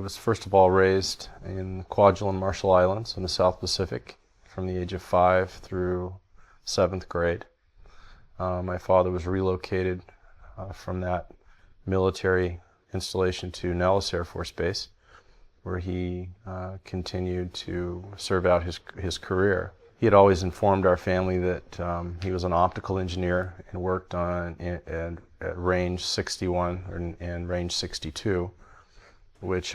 was first of all raised in Kwajalein Marshall Islands in the South Pacific from the age of 5 through 7th grade. My father was relocated from that military installation to Nellis Air Force Base, where he continued to serve out his career. He had always informed our family that he was an optical engineer and worked on at range 61 and range 62, which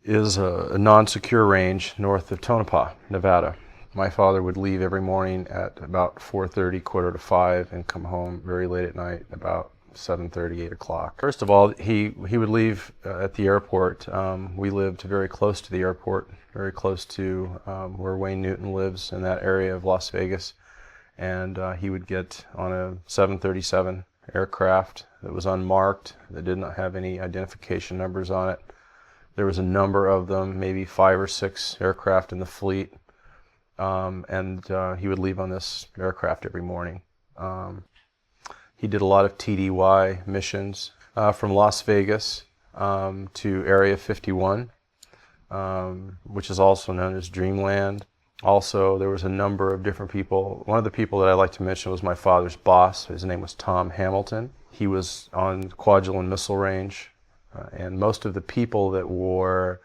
is a non-secure range north of Tonopah, Nevada. My father would leave every morning at about 4:30, 4:45, and come home very late at night, about 7:30, 8 o'clock. First of all, he would leave at the airport. We lived very close to the airport, very close to where Wayne Newton lives in that area of Las Vegas. And he would get on a 737 aircraft that was unmarked, that did not have any identification numbers on it. There was a number of them, maybe 5 or 6 aircraft in the fleet. And he would leave on this aircraft every morning. He did a lot of TDY missions from Las Vegas to Area 51, which is also known as Dreamland. Also, there was a number of different people. One of the people that I like to mention was my father's boss. His name was Tom Hamilton. He was on Kwajalein Missile Range, and most of the people that were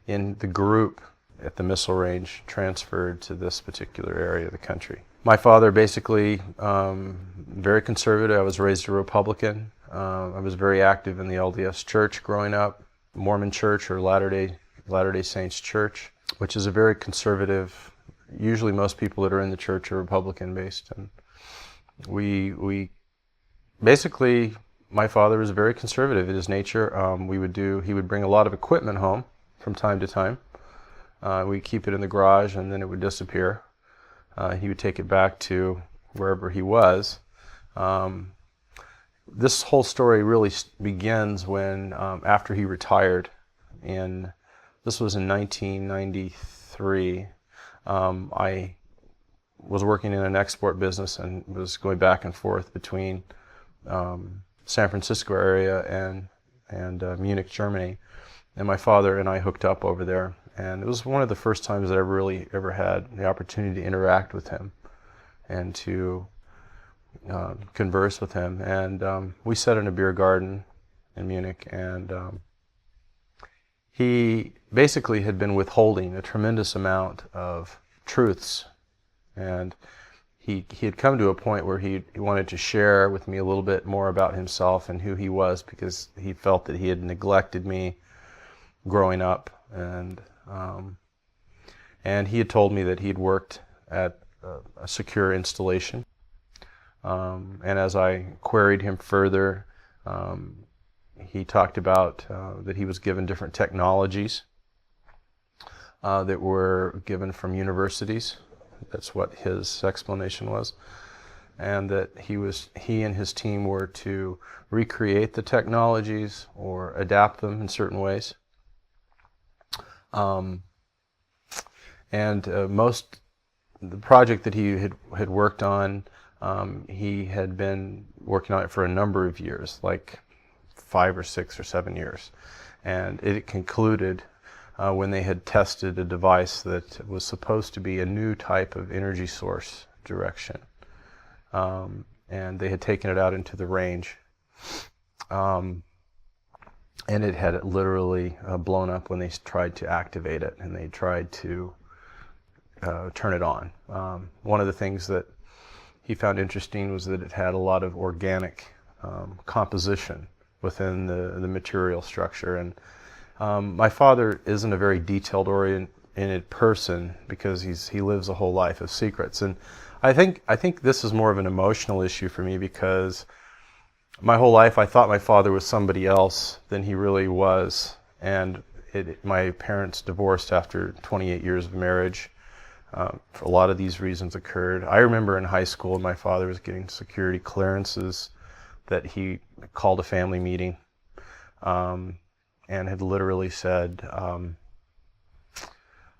in the group at the missile range transferred to this particular area of the country. My father basically, very conservative. I was raised a Republican. I was very active in the LDS Church growing up, Mormon Church or Latter-day Saints Church, which is a very conservative. Usually most people that are in the church are Republican-based. And we basically, my father was very conservative in his nature. He would bring a lot of equipment home from time to time. We'd keep it in the garage and then it would disappear. He would take it back to wherever he was. This whole story really begins when, after he retired, this was in 1993, I was working in an export business and was going back and forth between San Francisco area and Munich, Germany. And my father and I hooked up over there. And it was one of the first times that I really ever had the opportunity to interact with him and to converse with him. And we sat in a beer garden in Munich, and he basically had been withholding a tremendous amount of truths. And he had come to a point where he wanted to share with me a little bit more about himself and who he was, because he felt that he had neglected me growing up. And he had told me that he'd worked at a secure installation. And as I queried him further, he talked about that he was given different technologies that were given from universities. That's what his explanation was. And that he and his team were to recreate the technologies or adapt them in certain ways. The project that he had worked on, he had been working on it for a number of years, like 5 or 6 or 7 years. And it concluded when they had tested a device that was supposed to be a new type of energy source direction. And they had taken it out into the range. And it had literally blown up when they tried to activate it, and they tried to turn it on. One of the things that he found interesting was that it had a lot of organic composition within the material structure. And my father isn't a very detailed-oriented person because he lives a whole life of secrets. And I think this is more of an emotional issue for me, because my whole life I thought my father was somebody else than he really was. And my parents divorced after 28 years of marriage. A lot of these reasons occurred. I remember in high school my father was getting security clearances that he called a family meeting and had literally said,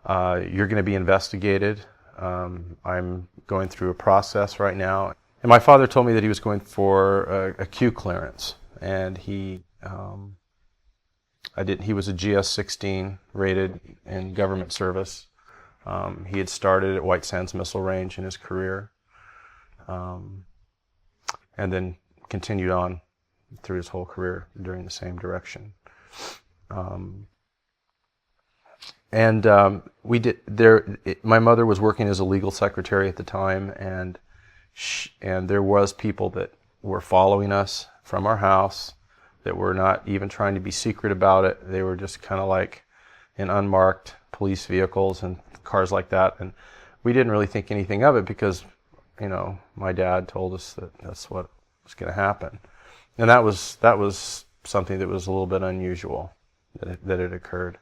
you're going to be investigated. I'm going through a process right now. And my father told me that he was going for a Q clearance, and he He was a GS-16 rated in government service. He had started at White Sands Missile Range in his career, and then continued on through his whole career during the same direction. My mother was working as a legal secretary at the time, and there was people that were following us from our house that were not even trying to be secret about it. They were just kind of like in unmarked police vehicles and cars like that, and we didn't really think anything of it because, my dad told us that that's what was going to happen, and that was something that was a little bit unusual that it occurred.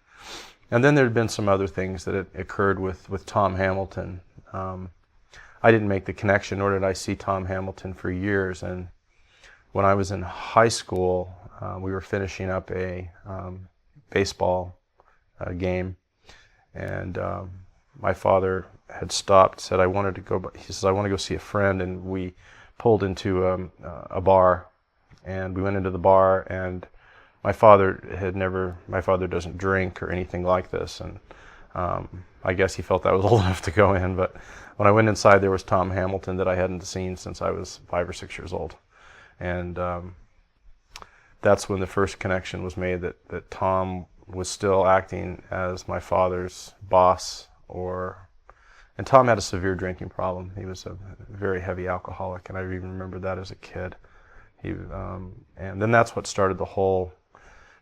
And then there had been some other things that had occurred with Tom Hamilton. I didn't make the connection, nor did I see Tom Hamilton for years. And when I was in high school, we were finishing up a baseball game, and my father had stopped, said I wanted to go. He says, I want to go see a friend, and we pulled into a bar, and we went into the bar, and my father doesn't drink or anything like this, and I guess he felt I was old enough to go in, but when I went inside, there was Tom Hamilton that I hadn't seen since I was 5 or 6 years old, and that's when the first connection was made that Tom was still acting as my father's boss, and Tom had a severe drinking problem. He was a very heavy alcoholic, and I even remember that as a kid. And then that's what started the whole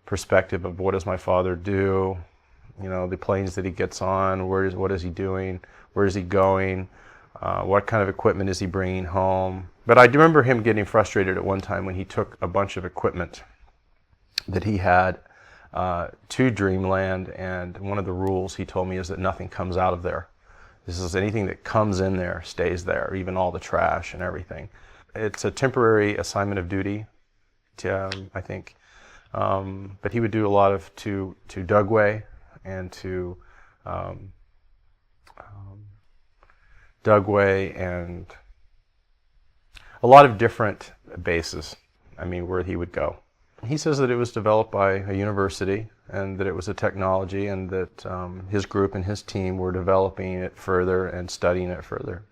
perspective of what does my father do, the planes that he gets on, what is he doing, where is he going, what kind of equipment is he bringing home. But I do remember him getting frustrated at one time when he took a bunch of equipment that he had to Dreamland, and one of the rules he told me is that nothing comes out of there. This is anything that comes in there stays there, even all the trash and everything. It's a temporary assignment of duty, I think. But he would do a lot to Dugway and to Dugway and a lot of different bases, where he would go. He says that it was developed by a university and that it was a technology, and that his group and his team were developing it further and studying it further,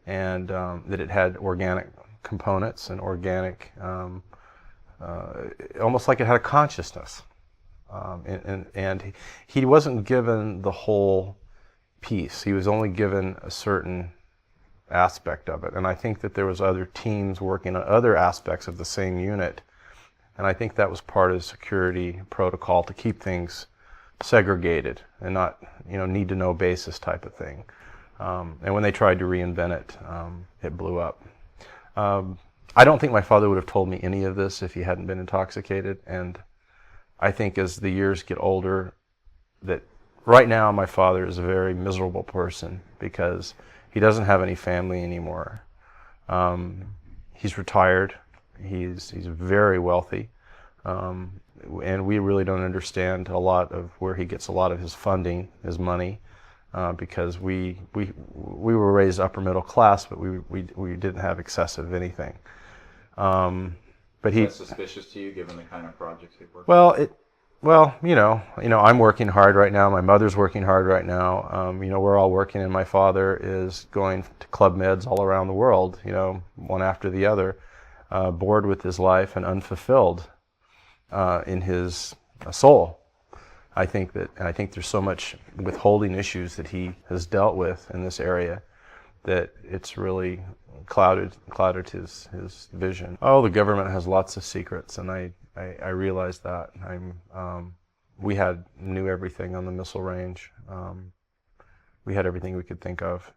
and that it had organic components and organic, almost like it had a consciousness. And he wasn't given the whole piece. He was only given a certain aspect of it. And I think that there was other teams working on other aspects of the same unit. And I think that was part of the security protocol to keep things segregated and not, need to know basis type of thing. And when they tried to reinvent it, it blew up. I don't think my father would have told me any of this if he hadn't been intoxicated. And I think as the years get older, that right now my father is a very miserable person because he doesn't have any family anymore. He's retired. He's very wealthy, and we really don't understand a lot of where he gets a lot of his funding, his money, because we were raised upper middle class, but we didn't have excessive anything. But Is that suspicious to you, given the kind of projects he worked? Well, I'm working hard right now. My mother's working hard right now. We're all working, and my father is going to Club Meds all around the world, one after the other, bored with his life and unfulfilled in his soul. I think there's so much withholding issues that he has dealt with in this area that it's really clouded his vision. Oh, the government has lots of secrets, and I realized that. We knew everything on the missile range. We had everything we could think of.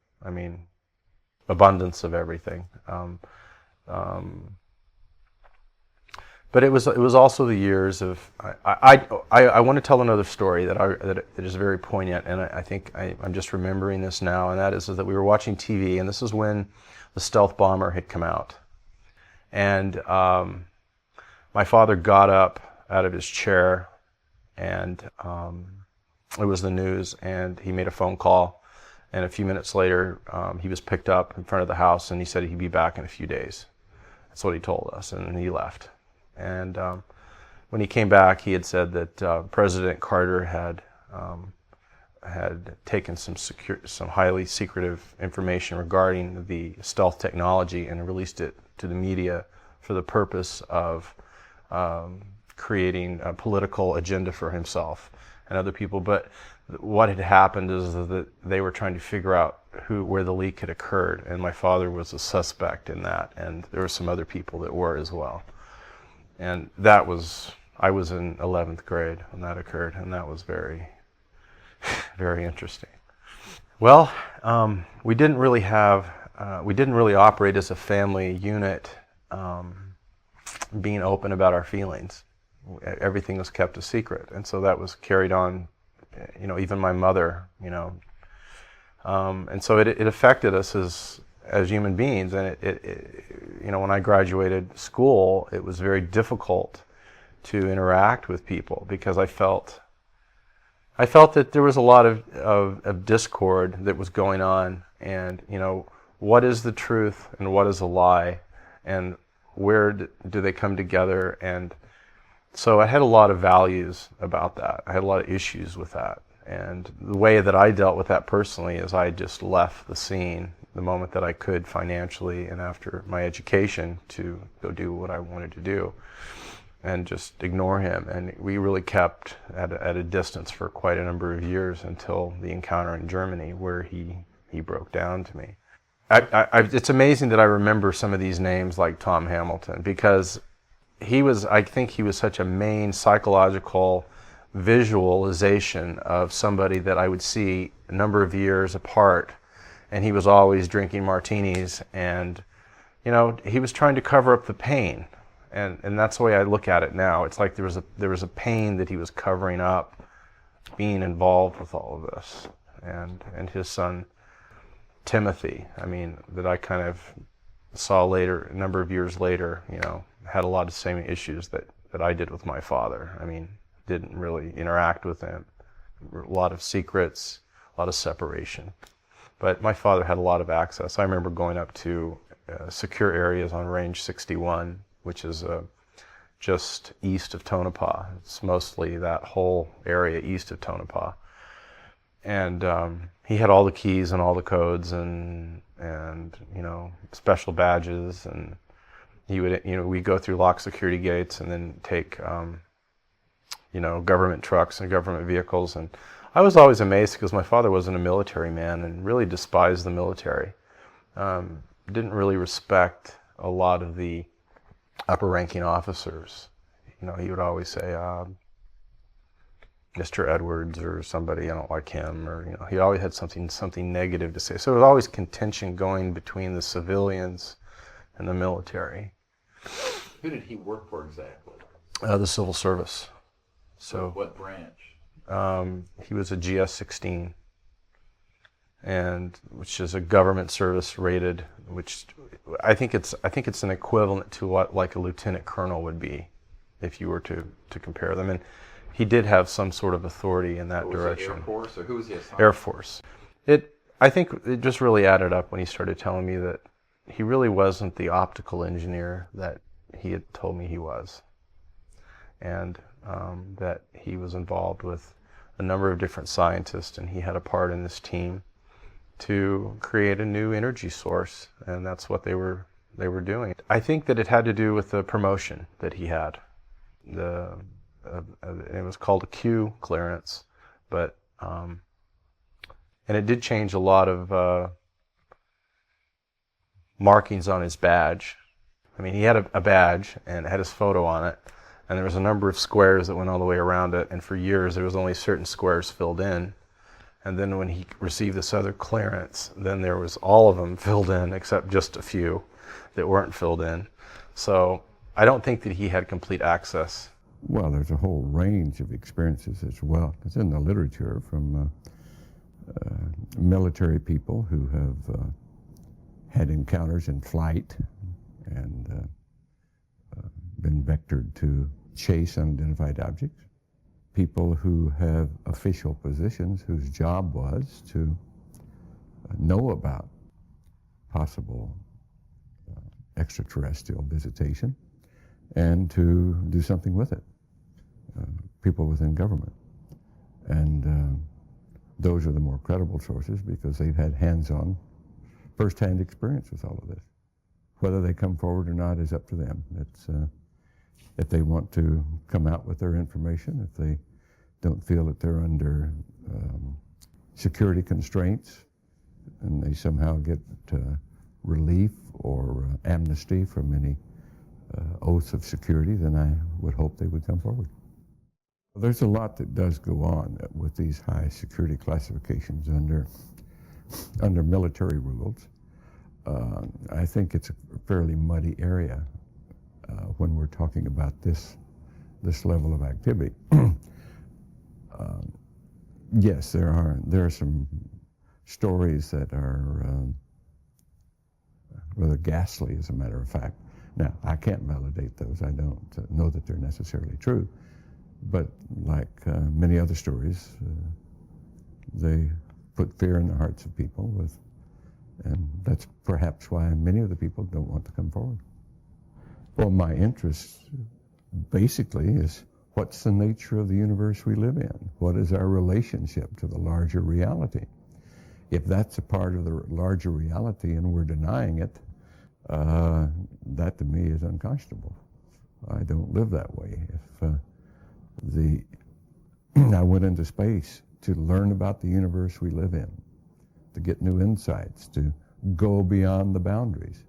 Abundance of everything. But it was also the years of I want to tell another story that is very poignant, and I think I'm just remembering this now, and that is that we were watching TV, and this is when the stealth bomber had come out, and my father got up out of his chair, and it was the news, and he made a phone call, and a few minutes later he was picked up in front of the house, and he said he'd be back in a few days. That's what he told us, and he left. And when he came back, he had said that President Carter had taken some highly secretive information regarding the stealth technology and released it to the media for the purpose of creating a political agenda for himself and other people. But what had happened is that they were trying to figure out where the leak had occurred, and my father was a suspect in that, and there were some other people that were as well. And I was in 11th grade when that occurred, and that was very, very interesting. Well, we didn't really operate as a family unit, being open about our feelings. Everything was kept a secret, and so that was carried on, even my mother, and so it affected us as human beings. And when I graduated school, it was very difficult to interact with people because I felt that there was a lot of discord that was going on, and what is the truth and what is a lie, and where do they come together? And so I had a lot of values about that. I had a lot of issues with that. And the way that I dealt with that personally is I just left the scene the moment that I could financially and after my education to go do what I wanted to do and just ignore him. And we really kept at a distance for quite a number of years until the encounter in Germany where he broke down to me. It's amazing that I remember some of these names like Tom Hamilton because I think he was such a main psychological visualization of somebody that I would see a number of years apart, and he was always drinking martinis, and he was trying to cover up the pain, and that's the way I look at it now. It's like there was a pain that he was covering up, being involved with all of this, and his son Timothy, that I kind of saw later, a number of years later, had a lot of the same issues that I did with my father. Didn't really interact with him. A lot of secrets, a lot of separation. But my father had a lot of access. I remember going up to secure areas on Range 61, which is just east of Tonopah. It's mostly that whole area east of Tonopah. And he had all the keys and all the codes and special badges, and he would we'd go through locked security gates and then take government trucks and government vehicles. And I was always amazed because my father wasn't a military man and really despised the military. Didn't really respect a lot of the upper ranking officers. He would always say, Mr. Edwards or somebody, I don't like him, or he always had something negative to say. So there was always contention going between the civilians and the military. Who did he work for exactly? The civil service. So what branch? He was a GS-16, which is a government service rated, which I think it's an equivalent to what like a lieutenant colonel would be, if you were to compare them. And he did have some sort of authority in that direction. Air Force, or who was he assigned? Air Force. I think it just really added up when he started telling me that he really wasn't the optical engineer that he had told me he was, and that he was involved with a number of different scientists, and he had a part in this team to create a new energy source, and that's what they were doing. I think that it had to do with the promotion that he had. It was called a Q clearance, but and it did change a lot of markings on his badge. He had a badge and it had his photo on it, and there was a number of squares that went all the way around it, and for years there was only certain squares filled in. And then when he received this other clearance, then there was all of them filled in except just a few that weren't filled in. So I don't think that he had complete access. Well, there's a whole range of experiences as well. It's in the literature from military people who have had encounters in flight and been vectored to chase unidentified objects. People who have official positions whose job was to know about possible extraterrestrial visitation and to do something with it. people within government. And those are the more credible sources because they've had hands-on, first-hand experience with all of this. Whether they come forward or not is up to them. It's, if they want to come out with their information, if they don't feel that they're under security constraints and they somehow get relief or amnesty from any oaths of security, then I would hope they would come forward. There's a lot that does go on with these high security classifications under military rules. I think it's a fairly muddy area when we're talking about this level of activity. Yes, there are some stories that are rather ghastly, as a matter of fact. Now, I can't validate those. I don't know that they're necessarily true. But like many other stories, they put fear in the hearts of people, and that's perhaps why many of the people don't want to come forward. Well, my interest basically is what's the nature of the universe we live in? What is our relationship to the larger reality? If that's a part of the larger reality and we're denying it, that to me is unconscionable. I don't live that way. If I went into space to learn about the universe we live in, to get new insights, to go beyond the boundaries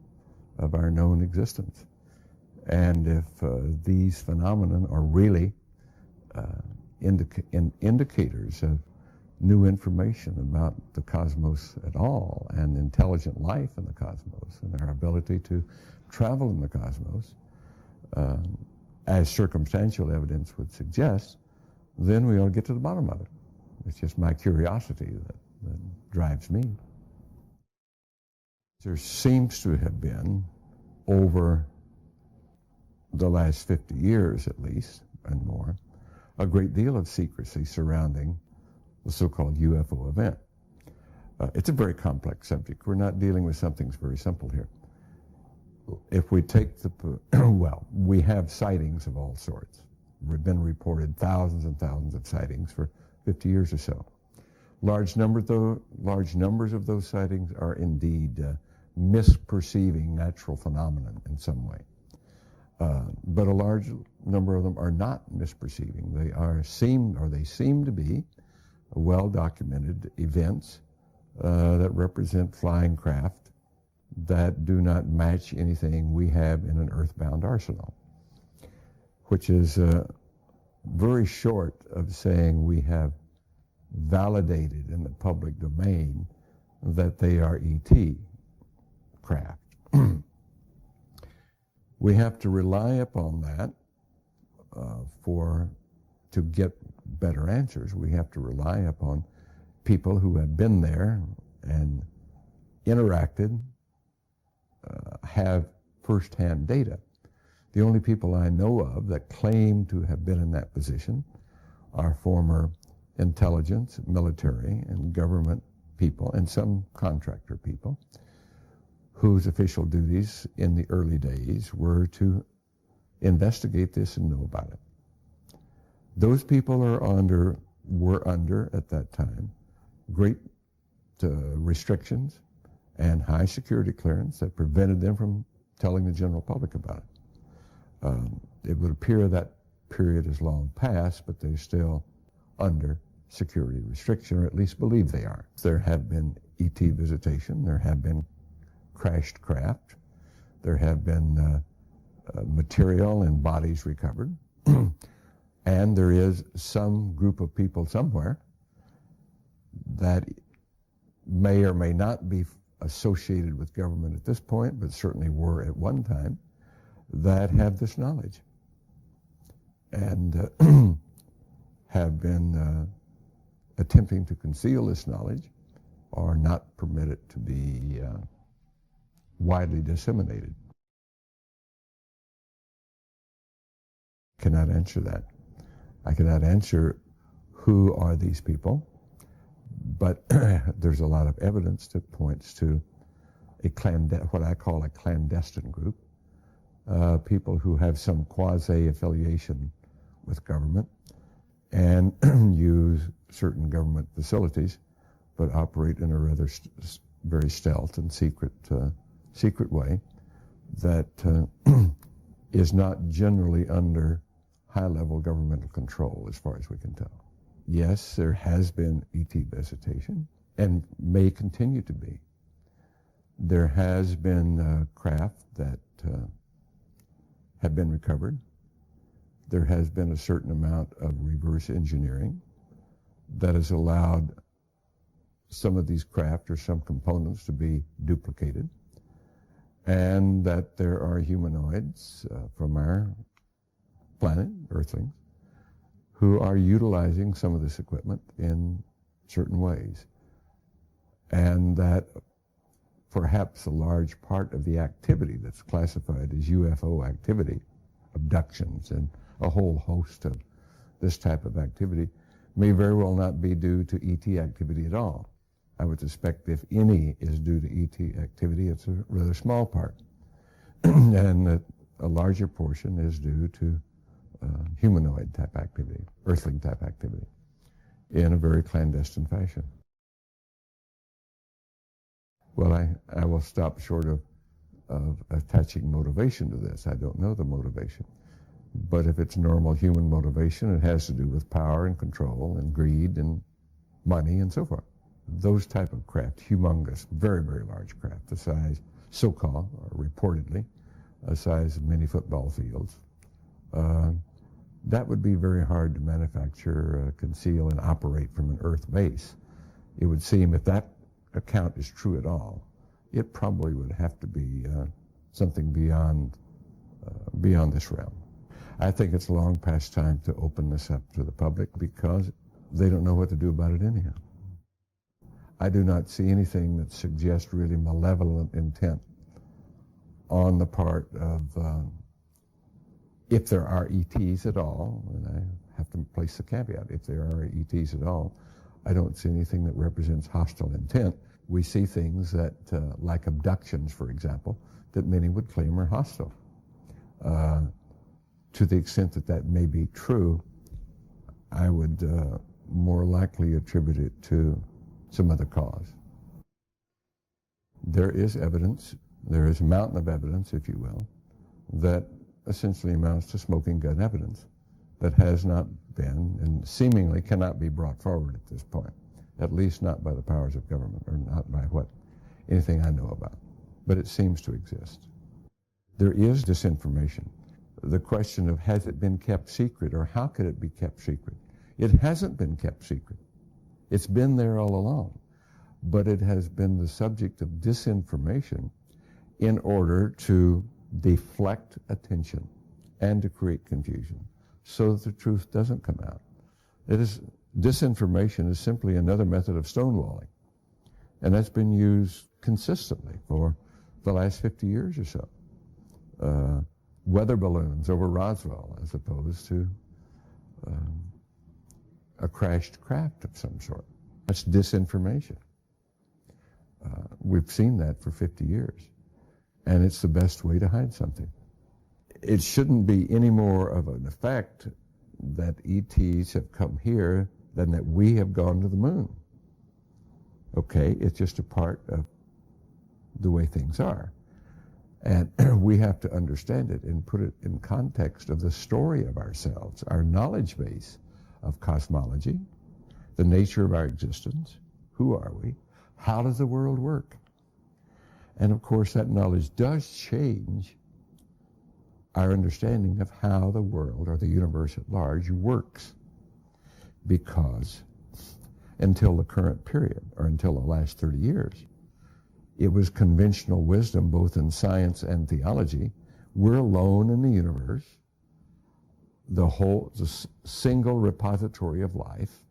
of our known existence. And if these phenomena are really indicators of new information about the cosmos at all, and intelligent life in the cosmos, and our ability to travel in the cosmos, as circumstantial evidence would suggest, then we ought to get to the bottom of it. It's just my curiosity that drives me. There seems to have been, over the last 50 years at least, and more, a great deal of secrecy surrounding the so-called UFO event. It's a very complex subject. We're not dealing with something that's very simple here. If we take well, we have sightings of all sorts. We've been reported thousands and thousands of sightings for 50 years or so. Large numbers of those sightings are indeed misperceiving natural phenomenon in some way. But a large number of them are not misperceiving. They seem to be well-documented events that represent flying craft that do not match anything we have in an earthbound arsenal, which is very short of saying we have validated in the public domain that they are ET craft. We have to rely upon that to get better answers. We have to rely upon people who have been there and interacted, have first-hand data. The only people I know of that claim to have been in that position are former intelligence, military, and government people, and some contractor people, whose official duties in the early days were to investigate this and know about it. Those people were under at that time great restrictions and high security clearance that prevented them from telling the general public about it. It would appear that period is long past, but they're still under security restriction, or at least believe they are. There have been ET visitation, there have been crashed craft, there have been material and bodies recovered, and there is some group of people somewhere that may or may not be associated with government at this point, but certainly were at one time, that have this knowledge and have been attempting to conceal this knowledge or not permit it to be widely disseminated. Cannot answer that. I cannot answer who are these people, but there's a lot of evidence that points to what I call a clandestine group, people who have some quasi-affiliation with government, and use certain government facilities, but operate in a rather very stealth and secret way that is not generally under high-level governmental control, as far as we can tell. Yes, there has been ET visitation, and may continue to be. There has been craft that have been recovered. There has been a certain amount of reverse engineering that has allowed some of these craft or some components to be duplicated, and that there are humanoids from our planet, Earthlings, who are utilizing some of this equipment in certain ways, and that perhaps a large part of the activity that's classified as UFO activity, abductions and a whole host of this type of activity, may very well not be due to ET activity at all. I would suspect if any is due to ET activity, it's a rather small part, and that a larger portion is due to humanoid type activity, Earthling type activity, in a very clandestine fashion. Well, I will stop short of attaching motivation to this. I don't know the motivation. But if it's normal human motivation, it has to do with power and control and greed and money and so forth. Those type of craft, humongous, very, very large craft, the size, so-called, or reportedly, the size of many football fields, that would be very hard to manufacture, conceal, and operate from an Earth base. It would seem, if that account is true at all, it probably would have to be something beyond this realm. I think it's long past time to open this up to the public because they don't know what to do about it anyhow. I do not see anything that suggests really malevolent intent on the part of, if there are ETs at all, and I have to place the caveat, if there are ETs at all, I don't see anything that represents hostile intent. We see things that, like abductions, for example, that many would claim are hostile. To the extent that that may be true, I would more likely attribute it to some other cause. There is evidence, there is a mountain of evidence, if you will, that essentially amounts to smoking gun evidence that has not been and seemingly cannot be brought forward at this point, at least not by the powers of government, or not by anything I know about. But it seems to exist. There is disinformation. The question of has it been kept secret, or how could it be kept secret? It hasn't been kept secret. It's been there all along, but it has been the subject of disinformation in order to deflect attention and to create confusion so that the truth doesn't come out. Disinformation is simply another method of stonewalling, and that's been used consistently for the last 50 years or so. Weather balloons over Roswell as opposed to a crashed craft of some sort. That's disinformation. We've seen that for 50 years, and it's the best way to hide something. It shouldn't be any more of an effect that ETs have come here than that we have gone to the moon. Okay, it's just a part of the way things are. And we have to understand it and put it in context of the story of ourselves, our knowledge base of cosmology, the nature of our existence, who are we, how does the world work? And of course that knowledge does change our understanding of how the world, or the universe at large, works. Because until the current period, or until the last 30 years, it was conventional wisdom, both in science and theology. We're alone in the universe, the single repository of life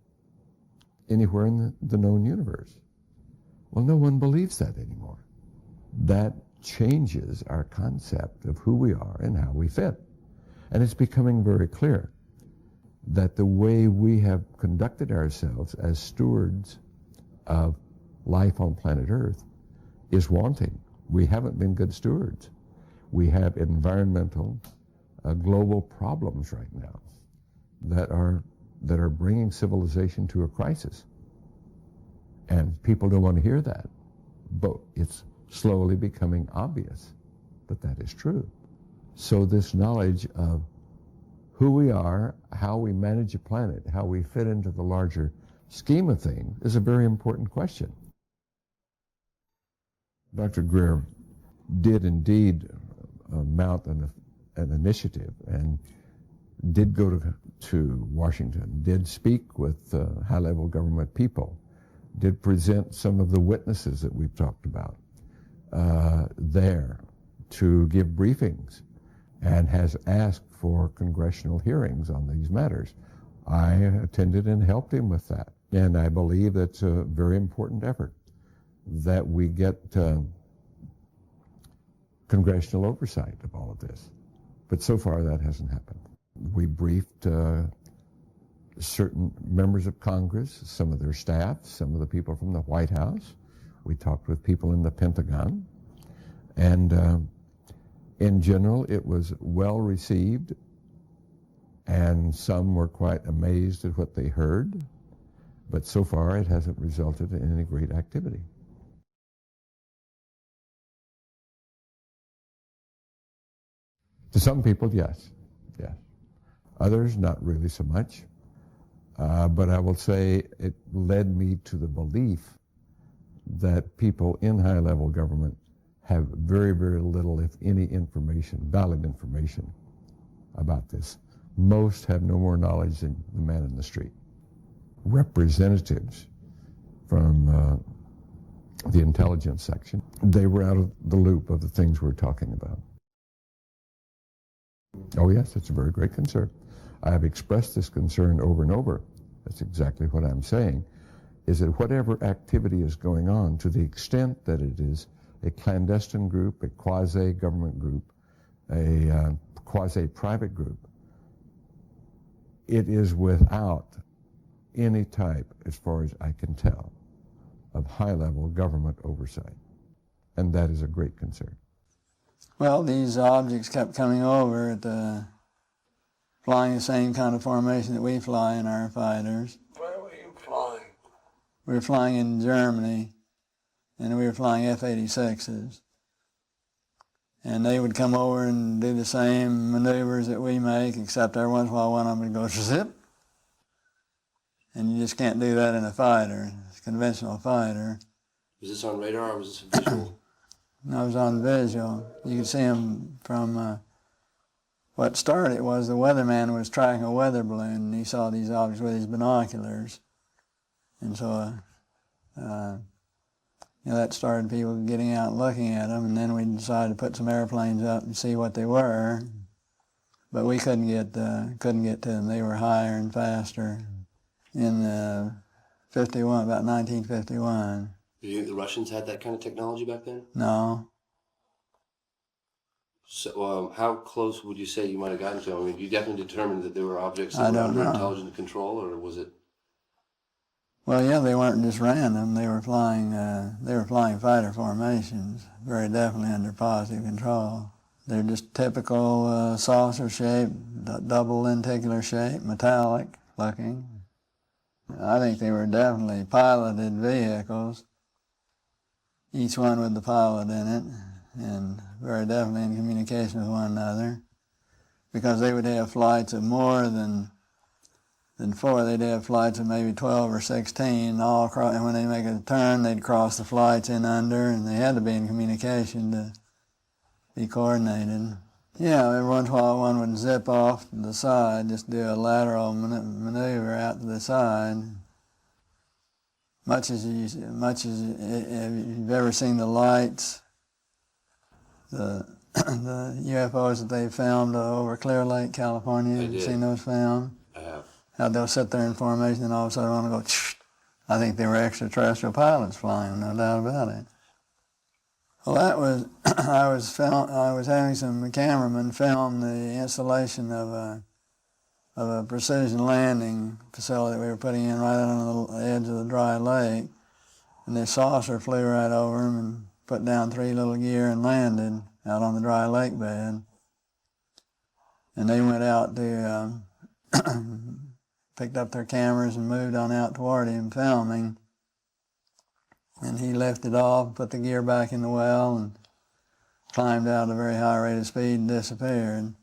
anywhere in the known universe. Well, no one believes that anymore. That changes our concept of who we are and how we fit. And it's becoming very clear that the way we have conducted ourselves as stewards of life on planet Earth is wanting. We haven't been good stewards. We have environmental, global problems right now that are that are bringing civilization to a crisis. And people don't want to hear that. But it's slowly becoming obvious that that is true. So this knowledge of who we are, how we manage a planet, how we fit into the larger scheme of things is a very important question. Dr. Greer did indeed mount an initiative and did go to Washington, did speak with high-level government people, did present some of the witnesses that we've talked about there to give briefings, and has asked for congressional hearings on these matters. I attended and helped him with that, and I believe that's a very important effort, that we get congressional oversight of all of this. But so far that hasn't happened. We briefed certain members of Congress, some of their staff, some of the people from the White House. We talked with people in the Pentagon. And in general, it was well received, and some were quite amazed at what they heard. But so far, it hasn't resulted in any great activity. To some people, yes. Others, not really so much. But I will say it led me to the belief that people in high-level government have very, very little, if any, information, valid information about this. Most have no more knowledge than the man in the street. Representatives from the intelligence section, they were out of the loop of the things we're talking about. Oh yes, it's a very great concern. I have expressed this concern over and over. That's exactly what I'm saying, is that whatever activity is going on, to the extent that it is a clandestine group, a quasi-government group, a quasi-private group, it is without any type, as far as I can tell, of high-level government oversight. And that is a great concern. Well, these objects kept coming over at flying the same kind of formation that we fly in our fighters. Where were you flying? We were flying in Germany, and we were flying F-86s. And they would come over and do the same maneuvers that we make, except every once in a while one of them would go zip. And you just can't do that in a fighter, a conventional fighter. Was this on radar or was this visual? No, it was on visual. You could see them from what started was the weatherman was tracking a weather balloon, and he saw these objects with his binoculars. And so that started people getting out and looking at them, and then we decided to put some airplanes up and see what they were. But we couldn't get to them. They were higher and faster. In 51, about 1951. Do you think the Russians had that kind of technology back then? No. So how close would you say you might have gotten to them? I mean, you definitely determined that there were objects that were under intelligent control, or was it? Well, yeah, they weren't just random. They were flying fighter formations, very definitely under positive control. They're just typical saucer shape, double lenticular shape, metallic looking. I think they were definitely piloted vehicles, each one with the pilot in it, and very definitely in communication with one another, because they would have flights of more than 4. They'd have flights of maybe 12 or 16 all across, and when they make a turn, they'd cross the flights in under, and they had to be in communication to be coordinated. Yeah, every once in a while one would zip off to the side, just do a lateral maneuver out to the side. Much as you've ever seen the lights, the UFOs that they filmed over Clear Lake, California. Have you seen those filmed? I have. How they'll sit there in formation and all of a sudden want to go, I think they were extraterrestrial pilots flying, no doubt about it. Well, that was, I was having some cameramen film the installation of a precision landing facility that we were putting in right on the edge of the dry lake. And this saucer flew right over them and put down 3 little gear and landed out on the dry lake bed. And they went out to picked up their cameras and moved on out toward him, filming. And he lifted off, put the gear back in the well, and climbed out at a very high rate of speed and disappeared.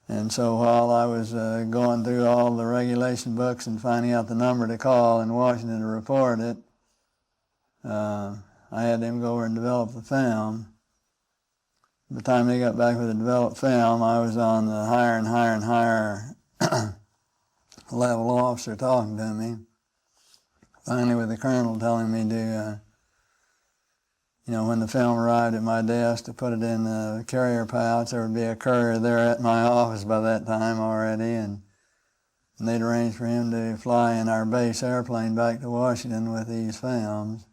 And so while I was going through all the regulation books and finding out the number to call in Washington to report it, I had them go over and develop the film. By the time they got back with the developed film, I was on the higher and higher and higher level officer talking to me. Finally, with the colonel telling me to, when the film arrived at my desk, to put it in the carrier pouch. There would be a courier there at my office by that time already, and they'd arranged for him to fly in our base airplane back to Washington with these films,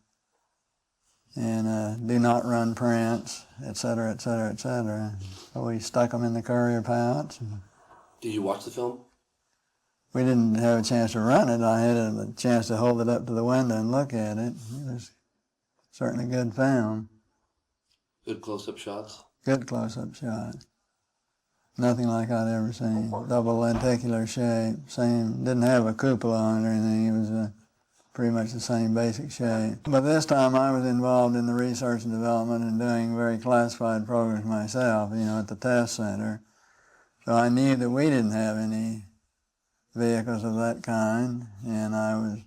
and do not run prints, et cetera, et cetera, et cetera. So we stuck them in the courier pouch. Did you watch the film? We didn't have a chance to run it. I had a chance to hold it up to the window and look at it. It was certainly good film. Good close-up shots? Good close-up shot. Nothing like I'd ever seen. Double lenticular shape. Same, didn't have a cupola on it or anything. It was pretty much the same basic shape. But this time I was involved in the research and development and doing very classified programs myself, at the test center. So I knew that we didn't have any vehicles of that kind, and I was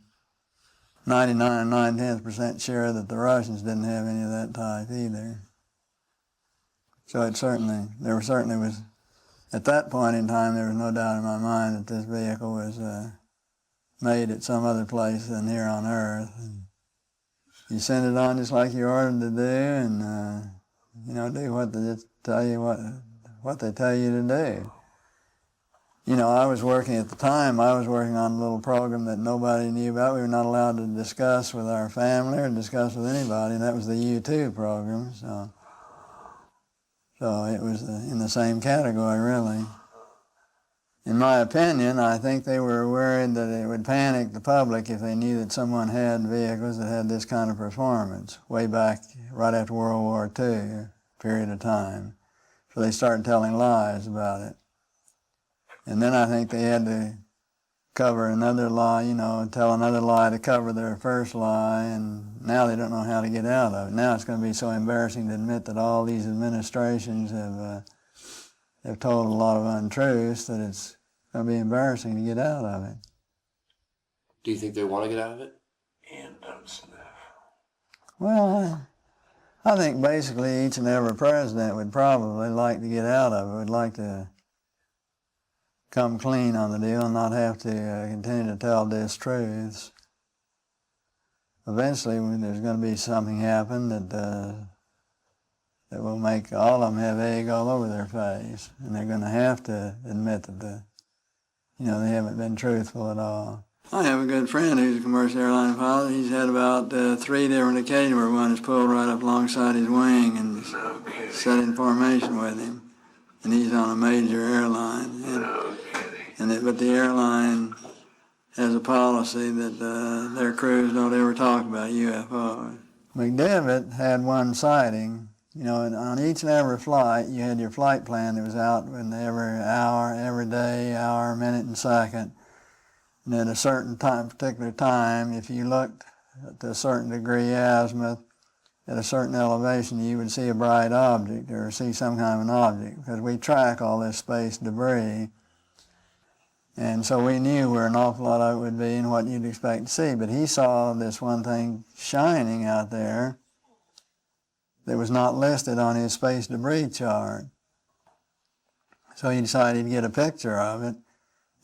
99 9/10% sure that the Russians didn't have any of that type either. So at that point in time, there was no doubt in my mind that this vehicle was made at some other place than here on Earth. And you send it on just like you're ordered to do, and do what they tell you what they tell you to do. I was working at the time. I was working on a little program that nobody knew about. We were not allowed to discuss with our family or discuss with anybody, and that was the U2 program. So it was in the same category, really. In my opinion, I think they were worried that it would panic the public if they knew that someone had vehicles that had this kind of performance way back right after World War II period of time. So they started telling lies about it. And then I think they had to cover another lie, tell another lie to cover their first lie, and now they don't know how to get out of it. Now it's going to be so embarrassing to admit that all these administrations have told a lot of untruths that it's going to be embarrassing to get out of it. Do you think they want to get out of it? Well, I think basically each and every president would probably like to get out of it, would like to come clean on the deal and not have to continue to tell distruths. Eventually, there's going to be something happen that will make all of them have egg all over their face, and they're going to have to admit that they haven't been truthful at all. I have a good friend who's a commercial airline pilot. He's had about 3 different occasions where one is pulled right up alongside his wing and set in formation with him. And he's on a major airline. But the airline has a policy that their crews don't ever talk about UFOs. McDivitt had one sighting. On each and every flight, you had your flight plan that was out in every hour, every day, hour, minute, and second. And at a certain particular time, if you looked to a certain degree azimuth, at a certain elevation, you would see a bright object or see some kind of an object, because we track all this space debris. And so we knew where an awful lot of it would be and what you'd expect to see. But he saw this one thing shining out there that was not listed on his space debris chart. So he decided he'd get a picture of it.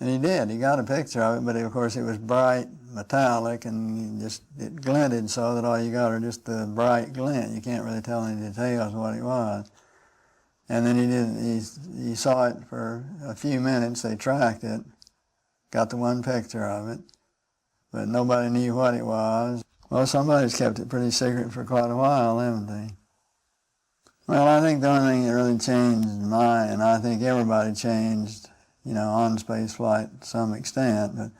And he did. He got a picture of it, but of course it was bright, metallic, and it glinted so that all you got are just the bright glint. You can't really tell any details of what it was. And then he saw it for a few minutes. They tracked it, got the one picture of it, but nobody knew what it was. Well, somebody's kept it pretty secret for quite a while, haven't they? Well, I think the only thing that really changed and I think everybody changed, on space flight to some extent, but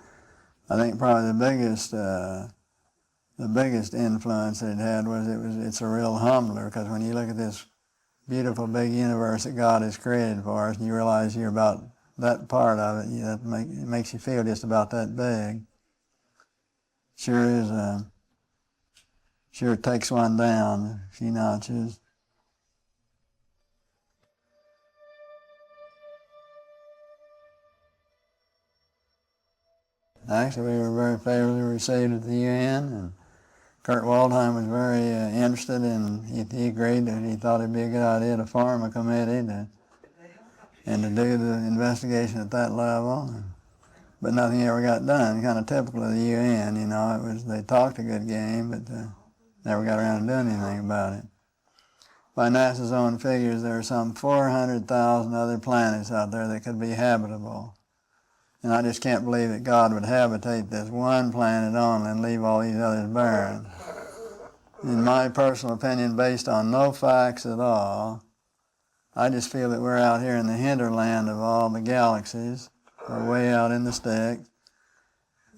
I think probably the biggest influence that it had was it's a real humbler, because when you look at this beautiful big universe that God has created for us, and you realize you're about that part of it, it makes you feel just about that big. Sure takes one down a few notches. Actually, we were very favorably received at the UN, and Kurt Waldheim was very interested, and he agreed that he thought it'd be a good idea to form a committee and to do the investigation at that level. But nothing ever got done. Kind of typical of the UN, you know. They talked a good game, but never got around to doing anything about it. By NASA's own figures, there are some 400,000 other planets out there that could be habitable. And I just can't believe that God would habitate this one planet only and leave all these others barren. In my personal opinion, based on no facts at all, I just feel that we're out here in the hinterland of all the galaxies. We're way out in the sticks,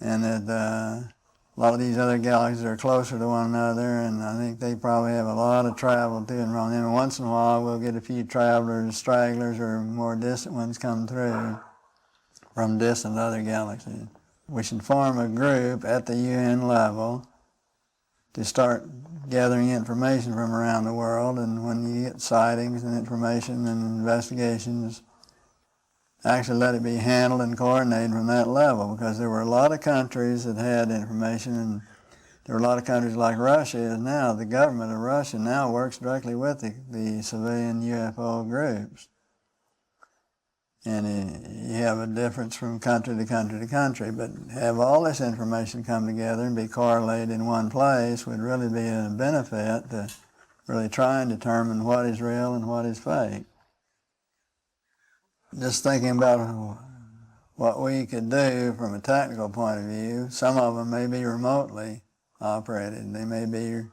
and that a lot of these other galaxies are closer to one another, and I think they probably have a lot of travel to and from them. Once in a while, we'll get a few travelers, stragglers, or more distant ones come through from distant other galaxies. We should form a group at the UN level to start gathering information from around the world, and when you get sightings and information and investigations, actually let it be handled and coordinated from that level, because there were a lot of countries that had information, and there were a lot of countries like Russia is now. The government of Russia now works directly with the civilian UFO groups. And you have a difference from country to country to country, but have all this information come together and be correlated in one place would really be a benefit to really try and determine what is real and what is fake. Just thinking about what we could do from a technical point of view, some of them may be remotely operated. They may be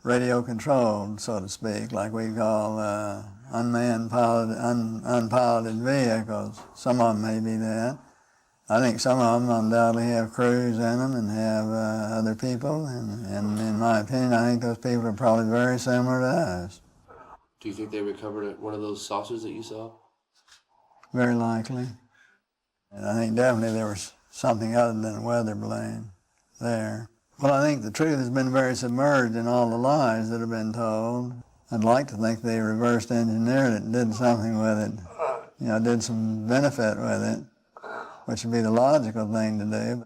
radio controlled, so to speak, like we call unpiloted vehicles. Some of them may be that. I think some of them undoubtedly have crews in them and have other people, and in my opinion, I think those people are probably very similar to us. Do you think they recovered one of those saucers that you saw? Very likely. And I think definitely there was something other than a weather balloon there. Well, I think the truth has been very submerged in all the lies that have been told. I'd like to think they reversed engineered it and did something with it, did some benefit with it, which would be the logical thing to do.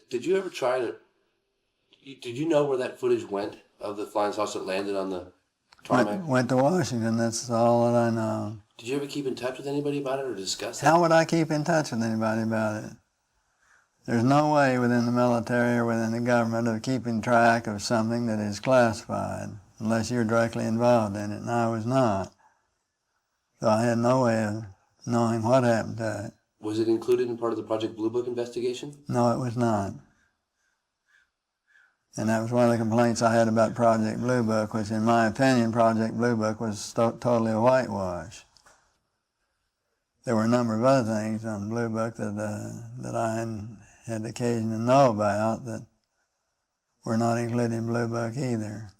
Did you ever did you know where that footage went of the flying saucer that landed on the tarmac? Went to Washington, that's all that I know. Did you ever keep in touch with anybody about it or discuss it? How would I keep in touch with anybody about it? There's no way within the military or within the government of keeping track of something that is classified unless you're directly involved in it, and I was not. So I had no way of knowing what happened to it. Was it included in part of the Project Blue Book investigation? No, it was not. And that was one of the complaints I had about Project Blue Book, which in my opinion, Project Blue Book was totally a whitewash. There were a number of other things on Blue Book that I had occasion to know about that were not included in Blue Book either.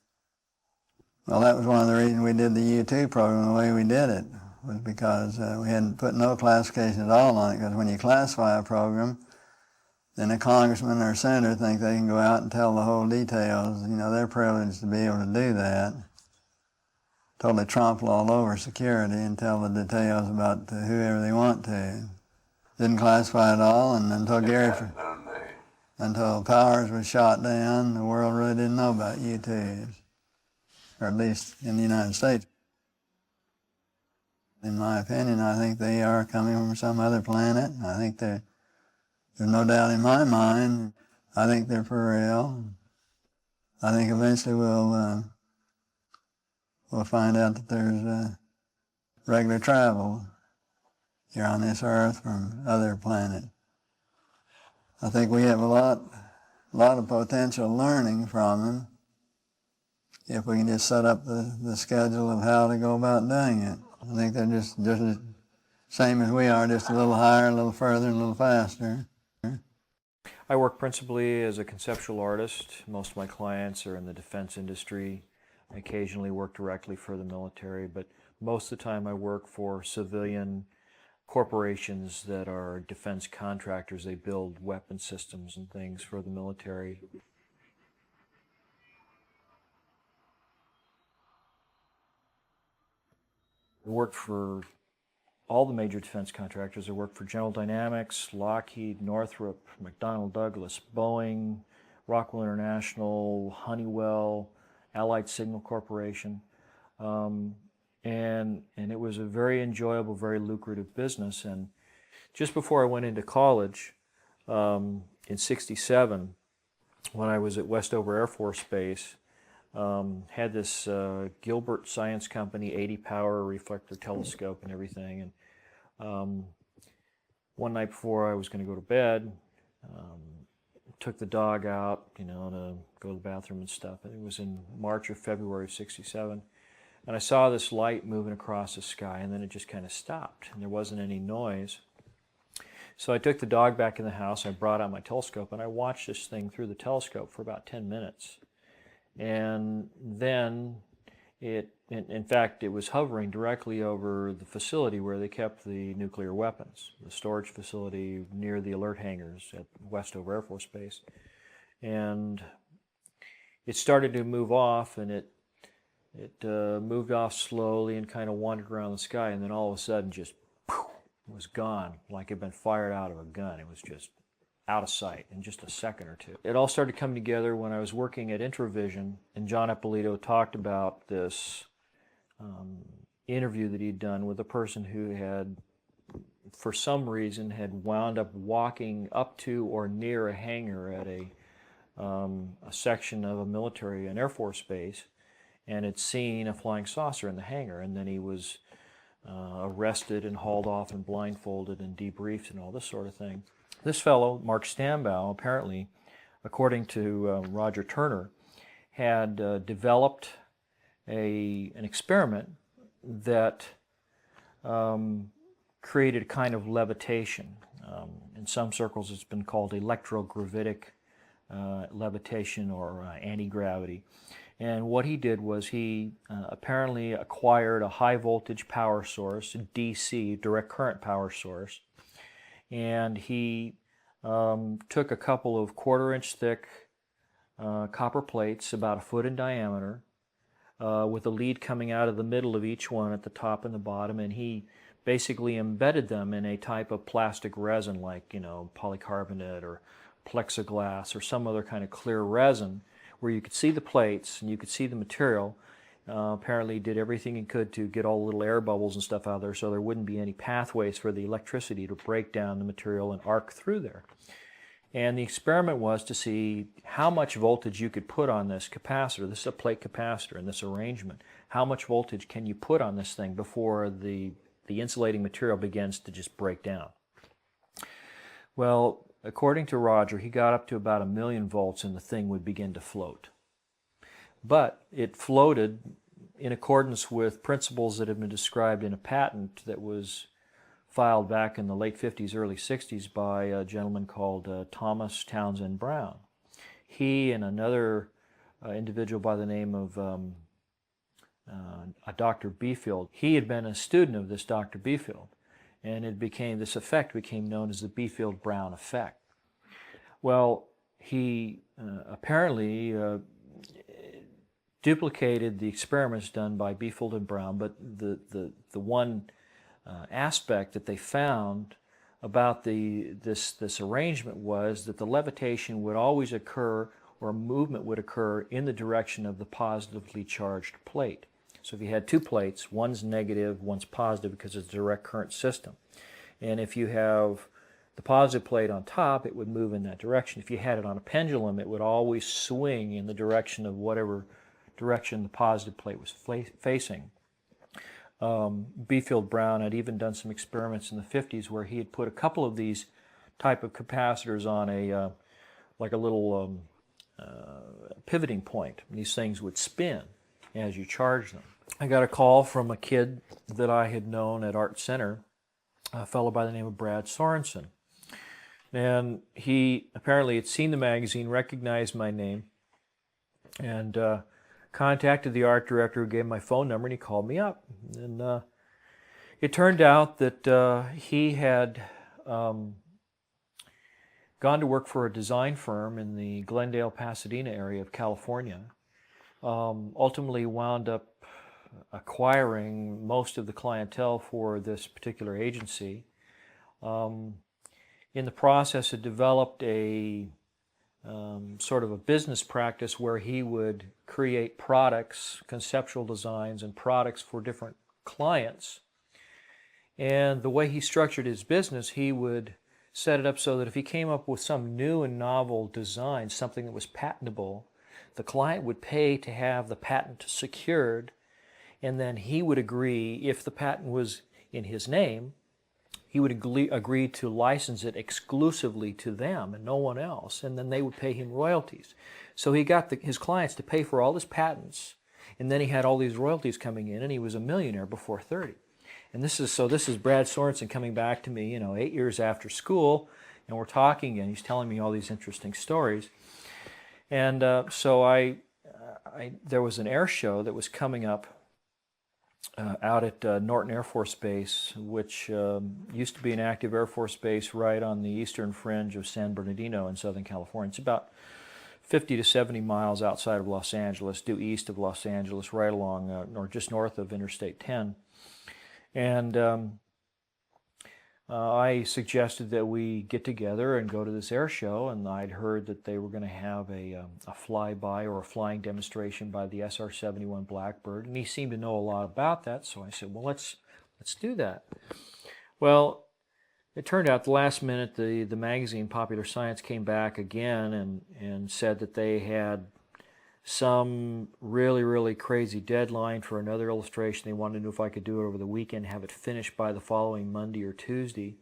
Well, that was one of the reasons we did the U2 program the way we did it, was because we hadn't put no classification at all on it, because when you classify a program, then a congressman or a senator think they can go out and tell the whole details. They're privileged to be able to do that. Totally trample all over security and tell the details about whoever they want to. Didn't classify it all, and until Powers was shot down, the world really didn't know about U2s, or at least in the United States. In my opinion, I think they are coming from some other planet. I think there's no doubt in my mind. I think they're for real. I think eventually we'll find out that there's regular travel here on this Earth from other planets. I think we have a lot of potential learning from them if we can just set up the schedule of how to go about doing it. I think they're just the same as we are, just a little higher, a little further, and a little faster. I work principally as a conceptual artist. Most of my clients are in the defense industry, occasionally work directly for the military, but most of the time I work for civilian corporations that are defense contractors. They build weapon systems and things for the military. I worked for all the major defense contractors. I worked for General Dynamics, Lockheed, Northrop, McDonnell Douglas, Boeing, Rockwell International, Honeywell, Allied Signal Corporation. And it was a very enjoyable, very lucrative business. And just before I went into college, in '67, when I was at Westover Air Force Base, had this Gilbert Science Company 80 power reflector telescope and everything. And one night before I was going to go to bed, took the dog out, to go to the bathroom and stuff. And it was in March or February of '67. And I saw this light moving across the sky, and then it just kind of stopped, and there wasn't any noise. So I took the dog back in the house, I brought out my telescope, and I watched this thing through the telescope for about 10 minutes. And then in fact, it was hovering directly over the facility where they kept the nuclear weapons, the storage facility near the alert hangars at Westover Air Force Base. And it started to move off, and it moved off slowly and kind of wandered around the sky, and then all of a sudden just poof, was gone, like it had been fired out of a gun. It was just out of sight in just a second or two. It all started coming together when I was working at Intravision, and John Ippolito talked about this interview that he'd done with a person who had, for some reason, had wound up walking up to or near a hangar at a section of a military, an Air Force base, and had seen a flying saucer in the hangar, and then he was arrested and hauled off and blindfolded and debriefed and all this sort of thing. This fellow, Mark Stambaugh, apparently, according to Roger Turner, had developed an experiment that created a kind of levitation. In some circles it's been called electrogravitic levitation or anti-gravity. And what he did was he apparently acquired a high voltage power source, DC, direct current power source, and he took a couple of 1/4-inch thick copper plates about 1 foot in diameter with a lead coming out of the middle of each one at the top and the bottom, and he basically embedded them in a type of plastic resin like, polycarbonate or plexiglass or some other kind of clear resin, where you could see the plates and you could see the material. Apparently did everything he could to get all the little air bubbles and stuff out of there so there wouldn't be any pathways for the electricity to break down the material and arc through there. And the experiment was to see how much voltage you could put on this capacitor. This is a plate capacitor in this arrangement. How much voltage can you put on this thing before the insulating material begins to just break down? Well, according to Roger, he got up to about 1,000,000 volts and the thing would begin to float. But it floated in accordance with principles that have been described in a patent that was filed back in the late 50s, early 60s by a gentleman called Thomas Townsend Brown. He and another individual by the name of a Dr. Beefield, he had been a student of this Dr. Beefield, and this effect became known as the Beefield-Brown effect. Well, he apparently duplicated the experiments done by Beefield and Brown, but the one aspect that they found about this arrangement was that the levitation would always occur, or movement would occur, in the direction of the positively charged plate. So if you had two plates, one's negative, one's positive because it's a direct current system. And if you have the positive plate on top, it would move in that direction. If you had it on a pendulum, it would always swing in the direction of whatever direction the positive plate was facing. Beefield Brown had even done some experiments in the 50s where he had put a couple of these type of capacitors on a like a little pivoting point. And these things would spin as you charge them. I got a call from a kid that I had known at Art Center, a fellow by the name of Brad Sorensen. And he apparently had seen the magazine, recognized my name, and contacted the art director, who gave him my phone number, and he called me up. And it turned out that he had gone to work for a design firm in the Glendale, Pasadena area of California. Ultimately wound up acquiring most of the clientele for this particular agency. In the process, had developed a sort of a business practice where he would create products, conceptual designs, and products for different clients. And the way he structured his business, he would set it up so that if he came up with some new and novel design, something that was patentable, the client would pay to have the patent secured, and then he would agree, if the patent was in his name, he would agree to license it exclusively to them and no one else, and then they would pay him royalties. So he got his clients to pay for all his patents, and then he had all these royalties coming in, and he was a millionaire before 30. And this is Brad Sorensen coming back to me, 8 years after school, and we're talking, and he's telling me all these interesting stories. And so there was an air show that was coming up out at Norton Air Force Base, which used to be an active Air Force base right on the eastern fringe of San Bernardino in Southern California. It's about 50 to 70 miles outside of Los Angeles, due east of Los Angeles, right along, or just north of Interstate 10. And I suggested that we get together and go to this air show, and I'd heard that they were going to have a flyby or a flying demonstration by the SR-71 Blackbird, and he seemed to know a lot about that, so I said, well, let's do that. Well, it turned out the last minute the magazine Popular Science came back again and said that they had some really, really crazy deadline for another illustration. They wanted to know if I could do it over the weekend, have it finished by the following Monday or Tuesday.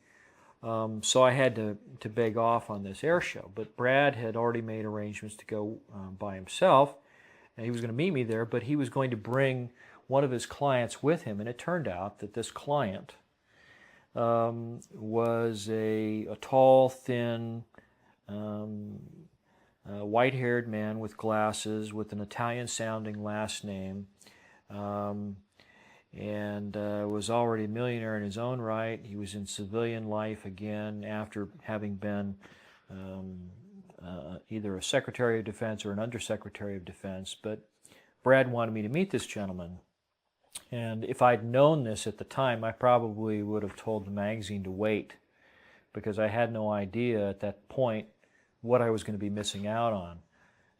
So I had to beg off on this air show. But Brad had already made arrangements to go by himself, and he was going to meet me there, but he was going to bring one of his clients with him. And it turned out that this client was a tall, thin, white-haired man with glasses, with an Italian-sounding last name, and was already a millionaire in his own right. He was in civilian life again after having been either a Secretary of Defense or an Undersecretary of Defense. But Brad wanted me to meet this gentleman. And if I'd known this at the time, I probably would have told the magazine to wait, because I had no idea at that point what I was going to be missing out on.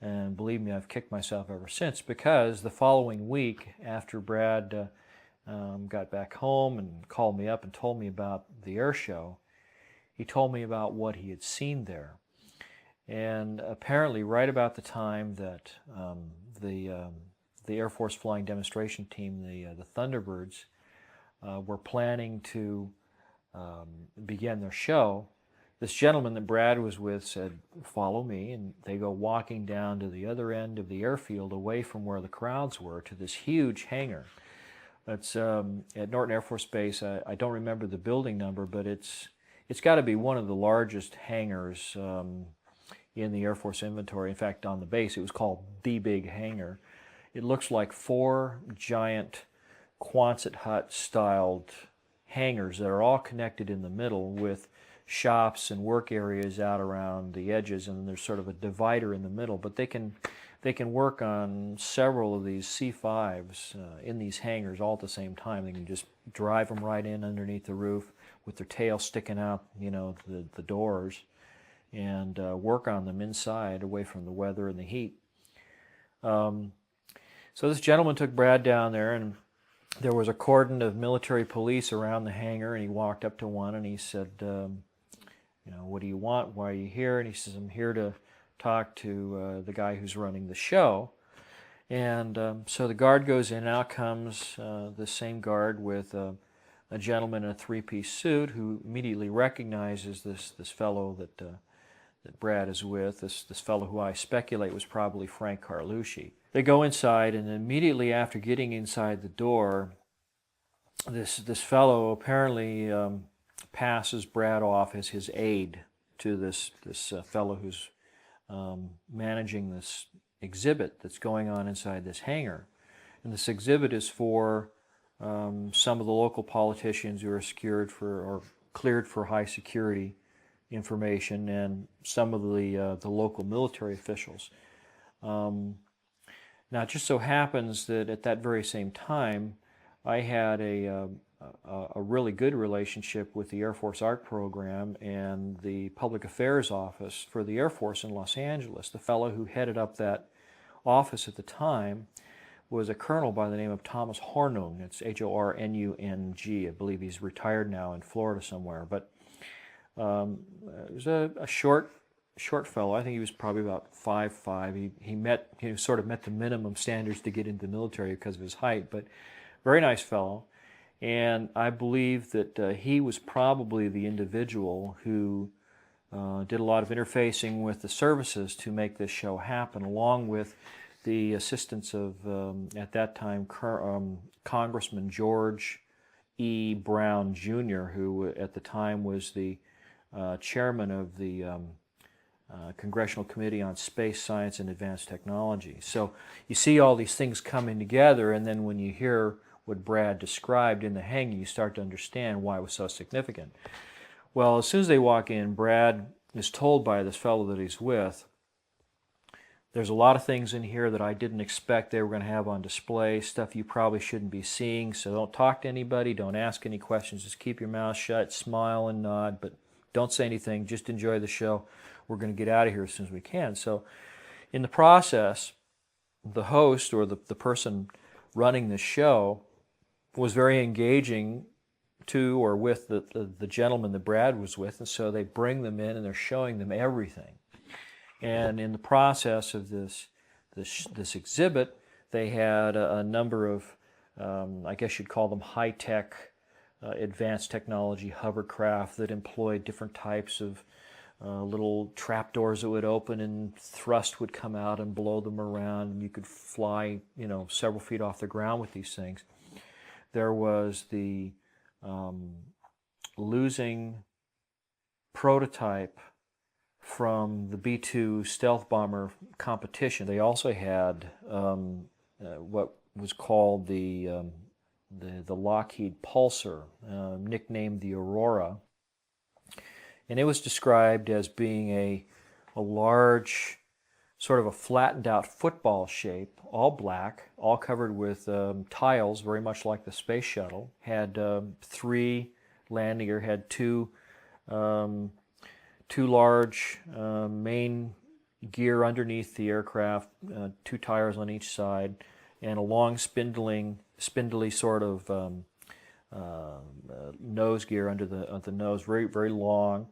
And believe me, I've kicked myself ever since, because the following week, after Brad got back home and called me up and told me about the air show, he told me about what he had seen there. And apparently right about the time that the Air Force flying demonstration team, the Thunderbirds, were planning to begin their show, this gentleman that Brad was with said, follow me, and they go walking down to the other end of the airfield, away from where the crowds were, to this huge hangar. That's at Norton Air Force Base. I don't remember the building number, but it's got to be one of the largest hangars in the Air Force inventory. In fact, on the base, it was called the Big Hangar. It looks like 4 giant Quonset hut-styled hangars that are all connected in the middle, with shops and work areas out around the edges, and there's sort of a divider in the middle. But they can work on several of these C-5s in these hangars all at the same time. They can just drive them right in underneath the roof with their tail sticking out, the doors, and work on them inside, away from the weather and the heat. So this gentleman took Brad down there, and there was a cordon of military police around the hangar, and he walked up to one and he said, what do you want? Why are you here? And he says, I'm here to talk to the guy who's running the show. And so the guard goes in, out comes the same guard with a gentleman in a 3-piece suit, who immediately recognizes this fellow that Brad is with, this fellow who I speculate was probably Frank Carlucci. They go inside, and immediately after getting inside the door, this fellow apparently passes Brad off as his aide to this fellow who's managing this exhibit that's going on inside this hangar. And this exhibit is for some of the local politicians who are secured for or cleared for high security information, and some of the local military officials. Now, it just so happens that at that very same time, I had a really good relationship with the Air Force Art Program and the Public Affairs Office for the Air Force in Los Angeles. The fellow who headed up that office at the time was a colonel by the name of Thomas Hornung. It's Hornung. I believe he's retired now in Florida somewhere. But he was a short fellow. I think he was probably about 5'5". He sort of met the minimum standards to get into the military because of his height, but very nice fellow. And I believe that he was probably the individual who did a lot of interfacing with the services to make this show happen, along with the assistance of, at that time, Congressman George E. Brown Jr., who at the time was the chairman of the Congressional Committee on Space Science and Advanced Technology. So you see all these things coming together, and then when you hear what Brad described in the hanging, you start to understand why it was so significant. Well, as soon as they walk in, Brad is told by this fellow that he's with, there's a lot of things in here that I didn't expect they were going to have on display, stuff you probably shouldn't be seeing, so don't talk to anybody, don't ask any questions, just keep your mouth shut, smile and nod, but don't say anything, just enjoy the show. We're going to get out of here as soon as we can. So in the process, the host or the person running the show was very engaging to or with the gentleman that Brad was with, and so they bring them in and they're showing them everything. And in the process of this exhibit, they had a number of, I guess you'd call them high-tech, advanced technology hovercraft that employed different types of little trapdoors that would open and thrust would come out and blow them around, and you could fly, several feet off the ground with these things. There was the losing prototype from the B-2 stealth bomber competition. They also had what was called the Lockheed Pulsar, nicknamed the Aurora, and it was described as being a large, sort of a flattened out football shape, all black, all covered with tiles, very much like the space shuttle. Had 3 landing gear, had two large main gear underneath the aircraft, 2 tires on each side, and a long spindly sort of nose gear under the nose, very, very long.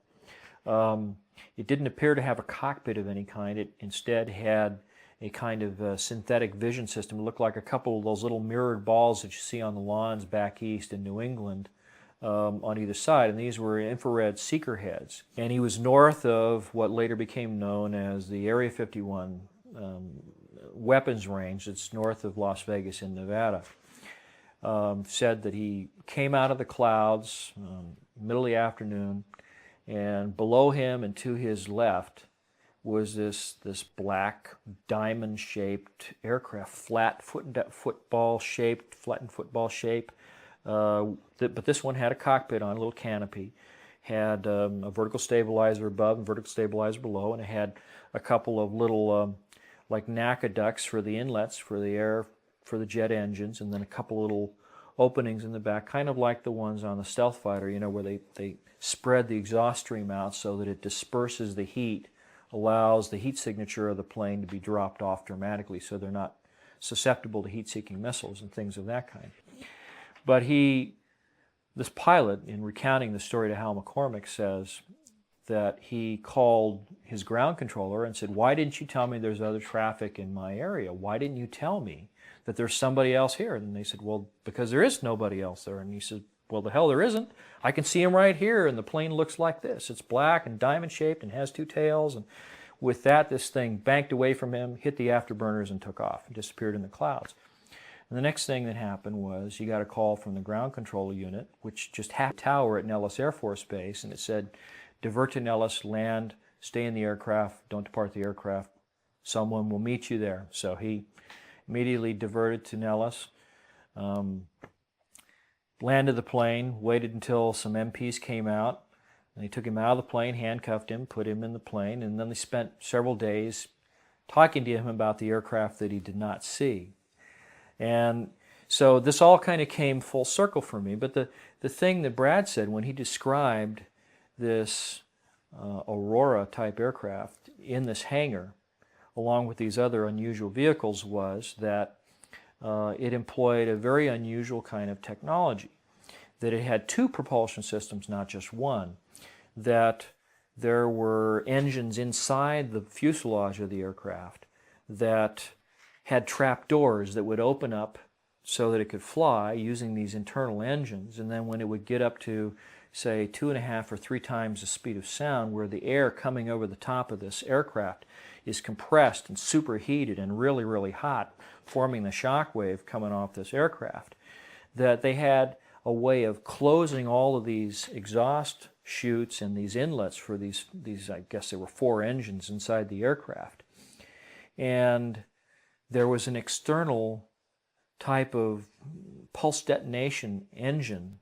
It didn't appear to have a cockpit of any kind. It instead had a kind of synthetic vision system. It looked like a couple of those little mirrored balls that you see on the lawns back east in New England on either side, and these were infrared seeker heads. And he was north of what later became known as the Area 51 weapons range. It's north of Las Vegas in Nevada. Said that he came out of the clouds middle of the afternoon, and below him and to his left was this black diamond-shaped aircraft, flattened football shape. But this one had a cockpit on, a little canopy, had a vertical stabilizer above and vertical stabilizer below, and it had a couple of little like NACA ducts for the inlets for the jet engines, and then a couple little openings in the back, kind of like the ones on the stealth fighter, where they spread the exhaust stream out so that it disperses the heat, allows the heat signature of the plane to be dropped off dramatically so they're not susceptible to heat-seeking missiles and things of that kind. But this pilot, in recounting the story to Hal McCormick, says that he called his ground controller and said, "Why didn't you tell me there's other traffic in my area? Why didn't you tell me that there's somebody else here?" And they said, "Well, because there is nobody else there." And he said, "Well, the hell there isn't. I can see him right here, and the plane looks like this. It's black and diamond-shaped and has 2 tails." And with that, this thing banked away from him, hit the afterburners, and took off and disappeared in the clouds. And the next thing that happened was he got a call from the ground control unit, which just had a tower at Nellis Air Force Base, and it said, "Divert to Nellis, land, stay in the aircraft, don't depart the aircraft, Someone will meet you there. So he immediately diverted to Nellis, landed the plane, waited until some MPs came out, and they took him out of the plane, handcuffed him, put him in the plane, and then they spent several days talking to him about the aircraft that he did not see. And so this all kind of came full circle for me. But the thing that Brad said when he described this Aurora type aircraft in this hangar, along with these other unusual vehicles, was that it employed a very unusual kind of technology. That it had two propulsion systems, not just one. That there were engines inside the fuselage of the aircraft that had trap doors that would open up so that it could fly using these internal engines. And then when it would get up to, say, 2.5 or 3 times the speed of sound, where the air coming over the top of this aircraft is compressed and superheated and really, really hot, forming the shock wave coming off this aircraft, that they had a way of closing all of these exhaust chutes and these inlets for these I guess there were 4 engines inside the aircraft. And there was an external type of pulse detonation engine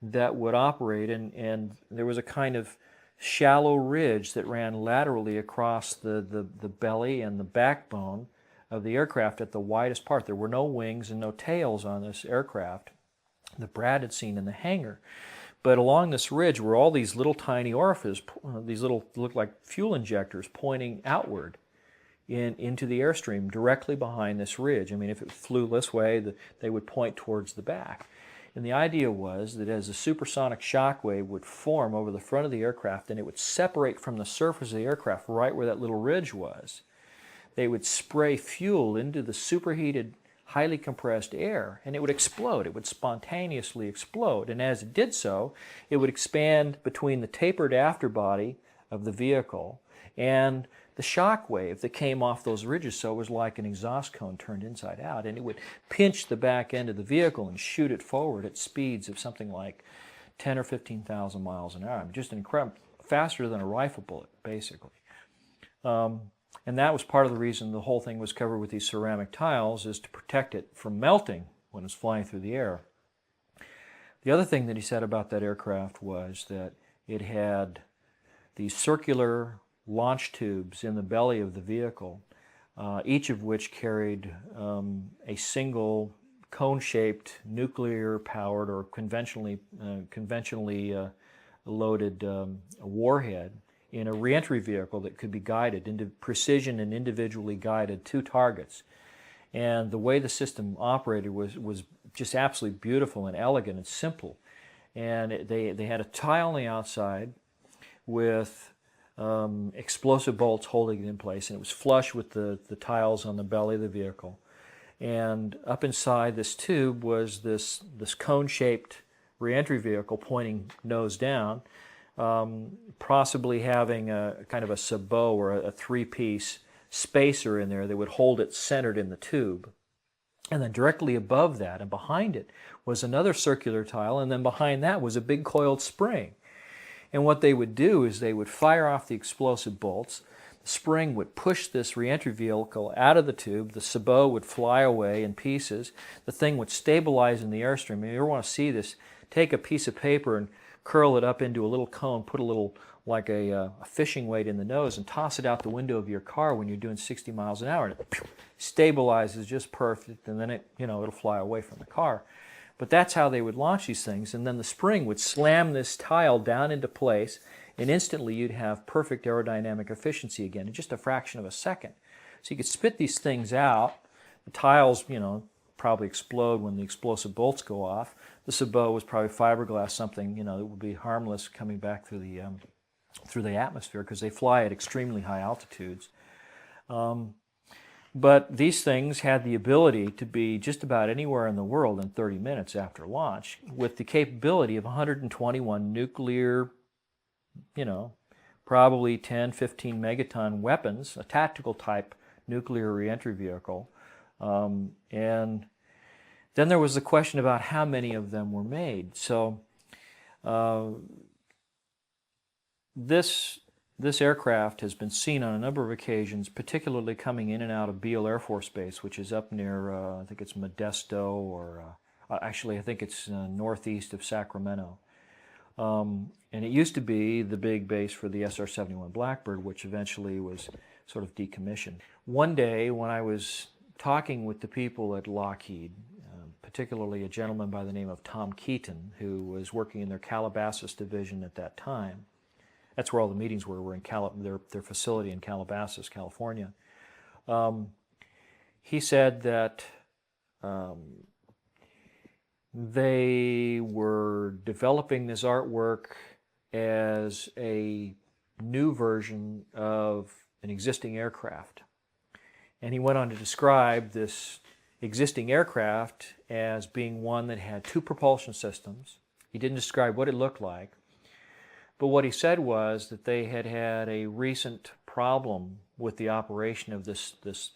that would operate, and there was a kind of shallow ridge that ran laterally across the belly and the backbone of the aircraft at the widest part. There were no wings and no tails on this aircraft that Brad had seen in the hangar. But along this ridge were all these little tiny orifices, these little, looked like fuel injectors pointing outward into the airstream directly behind this ridge. I mean, if it flew this way, they would point towards the back. And the idea was that as a supersonic shock wave would form over the front of the aircraft and it would separate from the surface of the aircraft right where that little ridge was, they would spray fuel into the superheated, highly compressed air, and it would explode. It would spontaneously explode. And as it did so, it would expand between the tapered afterbody of the vehicle and the shock wave that came off those ridges. So it was like an exhaust cone turned inside out, and it would pinch the back end of the vehicle and shoot it forward at speeds of something like 10 or 15,000 miles an hour. I mean, just incredible, faster than a rifle bullet, basically. And that was part of the reason the whole thing was covered with these ceramic tiles, is to protect it from melting when it's flying through the air. The other thing that he said about that aircraft was that it had these circular launch tubes in the belly of the vehicle, each of which carried a single cone-shaped nuclear-powered or conventionally loaded warhead in a reentry vehicle that could be guided into precision and individually guided to targets. And the way the system operated was just absolutely beautiful and elegant and simple. And they had a tile on the outside with explosive bolts holding it in place, and it was flush with the tiles on the belly of the vehicle. And up inside this tube was this cone-shaped reentry vehicle pointing nose down, possibly having a kind of a sabot or a 3-piece spacer in there that would hold it centered in the tube. And then directly above that and behind it was another circular tile, and then behind that was a big coiled spring. And what they would do is they would fire off the explosive bolts. The spring would push this reentry vehicle out of the tube. The sabot would fly away in pieces. The thing would stabilize in the airstream. If you ever want to see this, take a piece of paper and curl it up into a little cone, put a little, like a fishing weight in the nose, and toss it out the window of your car when you're doing 60 miles an hour. And it stabilizes just perfect, and then it'll fly away from the car. But that's how they would launch these things, and then the spring would slam this tile down into place, and instantly you'd have perfect aerodynamic efficiency again in just a fraction of a second. So you could spit these things out. The tiles, probably explode when the explosive bolts go off. The sabot was probably fiberglass, something that would be harmless coming back through the atmosphere, because they fly at extremely high altitudes. But these things had the ability to be just about anywhere in the world in 30 minutes after launch, with the capability of 121 nuclear, probably 10, 15 megaton weapons, a tactical type nuclear reentry vehicle. And then there was the question about how many of them were made. So this this aircraft has been seen on a number of occasions, particularly coming in and out of Beale Air Force Base, which is up near, I think it's Modesto, or actually I think it's northeast of Sacramento. And it used to be the big base for the SR-71 Blackbird, which eventually was sort of decommissioned. One day when I was talking with the people at Lockheed, particularly a gentleman by the name of Tom Keaton, who was working in their Calabasas division at that time. That's where all the meetings were in their facility in Calabasas, California. He said that they were developing this artwork as a new version of an existing aircraft. And he went on to describe this existing aircraft as being one that had two propulsion systems. He didn't describe what it looked like, but what he said was that they had had a recent problem with the operation of this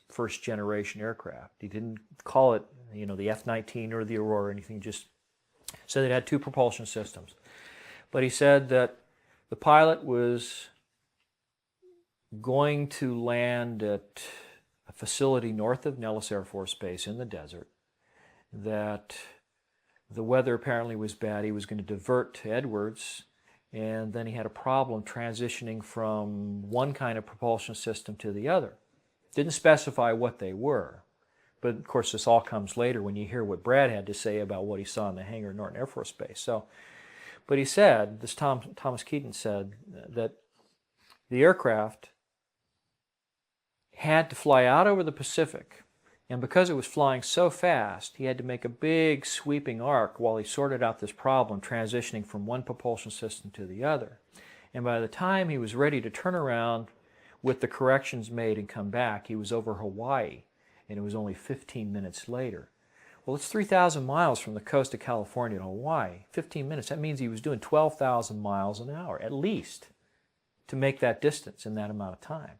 first generation aircraft. He didn't call it, the F-19 or the Aurora or anything, just said it had two propulsion systems. But he said that the pilot was going to land at a facility north of Nellis Air Force Base in the desert, that the weather apparently was bad. He was going to divert to Edwards, and then he had a problem transitioning from one kind of propulsion system to the other. Didn't specify what they were, but of course this all comes later when you hear what Brad had to say about what he saw in the hangar at Norton Air Force Base. But he said, Thomas Keaton said, that the aircraft had to fly out over the Pacific, and because it was flying so fast, he had to make a big sweeping arc while he sorted out this problem, transitioning from one propulsion system to the other. And by the time he was ready to turn around with the corrections made and come back, he was over Hawaii, and it was only 15 minutes later. Well, it's 3,000 miles from the coast of California to Hawaii. 15 minutes, that means he was doing 12,000 miles an hour, at least, to make that distance in that amount of time.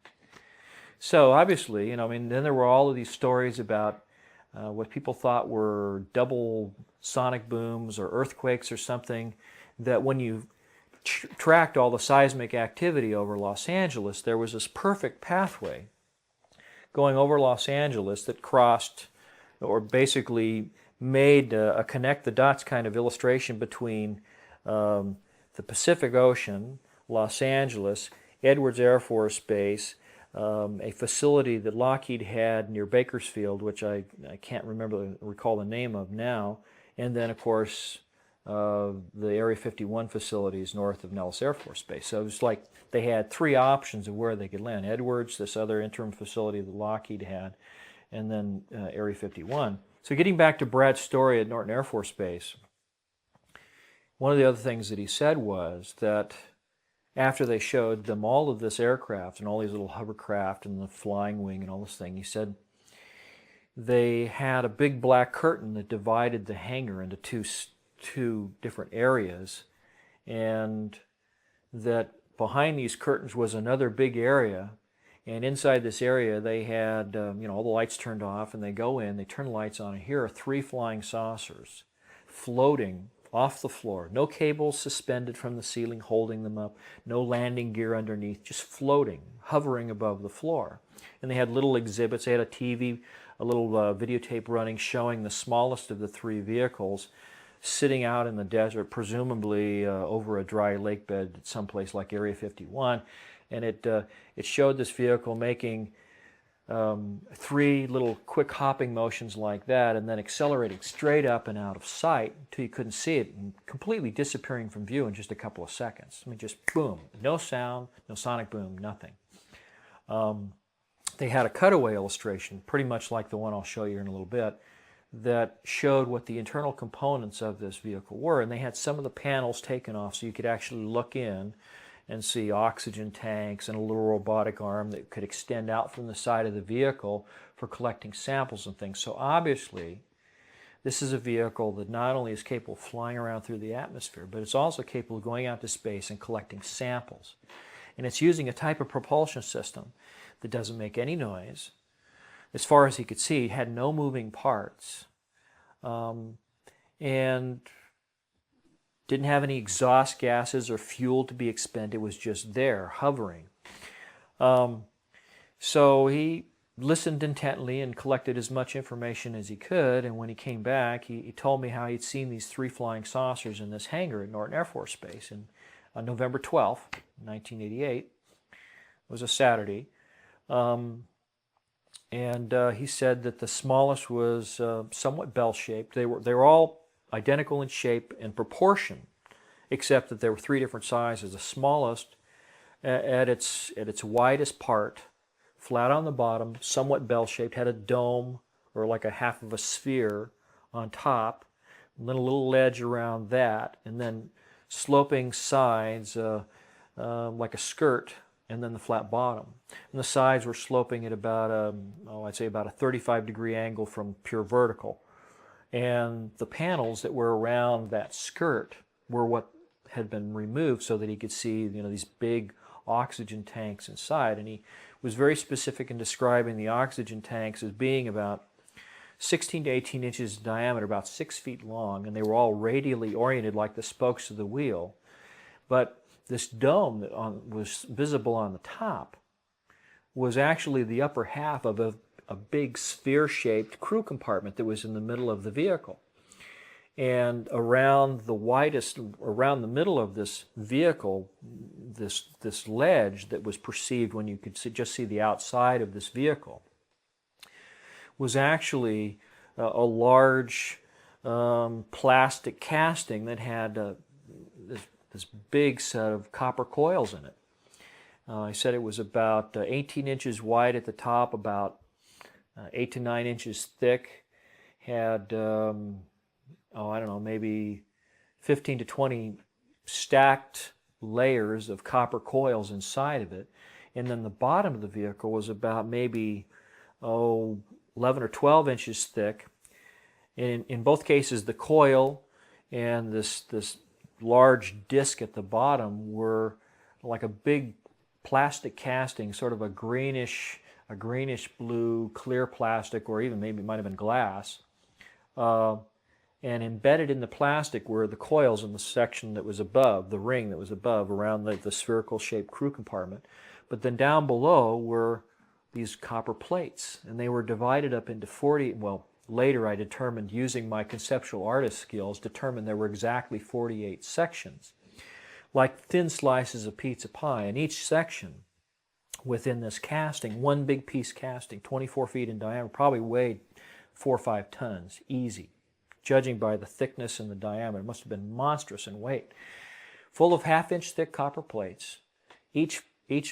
So obviously, then there were all of these stories about what people thought were double sonic booms or earthquakes or something, that when you tracked all the seismic activity over Los Angeles, there was this perfect pathway going over Los Angeles that crossed, or basically made a connect the dots kind of illustration between the Pacific Ocean, Los Angeles, Edwards Air Force Base, a facility that Lockheed had near Bakersfield, which I can't recall the name of now, and then of course the Area 51 facilities north of Nellis Air Force Base. So it was like they had three options of where they could land: Edwards, this other interim facility that Lockheed had, and then Area 51. So getting back to Brad's story at Norton Air Force Base, one of the other things that he said was that after they showed them all of this aircraft and all these little hovercraft and the flying wing and all this thing, he said they had a big black curtain that divided the hangar into two different areas, and that behind these curtains was another big area, and inside this area they had all the lights turned off, and they go in, they turn the lights on, and here are three flying saucers floating off the floor. No cables suspended from the ceiling holding them up, no landing gear underneath, just floating, hovering above the floor. And they had little exhibits. They had a TV, a little videotape running showing the smallest of the three vehicles sitting out in the desert, presumably over a dry lake bed at someplace like Area 51. And it showed this vehicle making three little quick hopping motions like that, and then accelerating straight up and out of sight until you couldn't see it, and completely disappearing from view in just a couple of seconds. I mean, just boom, no sound, no sonic boom, nothing. They had a cutaway illustration, pretty much like the one I'll show you in a little bit, that showed what the internal components of this vehicle were, and they had some of the panels taken off so you could actually look in and see oxygen tanks and a little robotic arm that could extend out from the side of the vehicle for collecting samples and things. So obviously, this is a vehicle that not only is capable of flying around through the atmosphere, but it's also capable of going out to space and collecting samples. And it's using a type of propulsion system that doesn't make any noise. As far as he could see, it had no moving parts. And didn't have any exhaust gases or fuel to be expended. It was just there, hovering. So he listened intently and collected as much information as he could, and when he came back, he told me how he'd seen these 3 flying saucers in this hangar at Norton Air Force Base. And on November 12th, 1988, it was a Saturday, and he said that the smallest was somewhat bell-shaped. They were all identical in shape and proportion, except that there were 3 different sizes. The smallest, at its widest part, flat on the bottom, somewhat bell-shaped, had a dome or like a half of a sphere on top, and then a little ledge around that, and then sloping sides like a skirt, and then the flat bottom. And the sides were sloping at about I'd say about a 35-degree angle from pure vertical. And the panels that were around that skirt were what had been removed so that he could see, these big oxygen tanks inside. And he was very specific in describing the oxygen tanks as being about 16 to 18 inches in diameter, about 6 feet long, and they were all radially oriented like the spokes of the wheel. But this dome that was visible on the top was actually the upper half of a big sphere-shaped crew compartment that was in the middle of the vehicle. And around the middle of this vehicle, this ledge that was perceived when you could just see the outside of this vehicle, was actually a large plastic casting that had this big set of copper coils in it. I said it was about 18 inches wide at the top, about 8 to 9 inches thick, had I don't know, maybe 15 to 20 stacked layers of copper coils inside of it. And then the bottom of the vehicle was about maybe 11 or 12 inches thick. And in both cases, the coil and this large disc at the bottom were like a big plastic casting, sort of a greenish blue clear plastic, or even maybe it might have been glass. And embedded in the plastic were the coils in the section that was above, the ring that was above, around the spherical-shaped crew compartment. But then down below were these copper plates, and they were divided up into 40, well, later I determined, using my conceptual artist skills, determined there were exactly 48 sections, like thin slices of pizza pie, and each section within this casting, one big piece casting, 24 feet in diameter, probably weighed 4 or 5 tons, easy. Judging by the thickness and the diameter, it must have been monstrous in weight. Full of half-inch thick copper plates. Each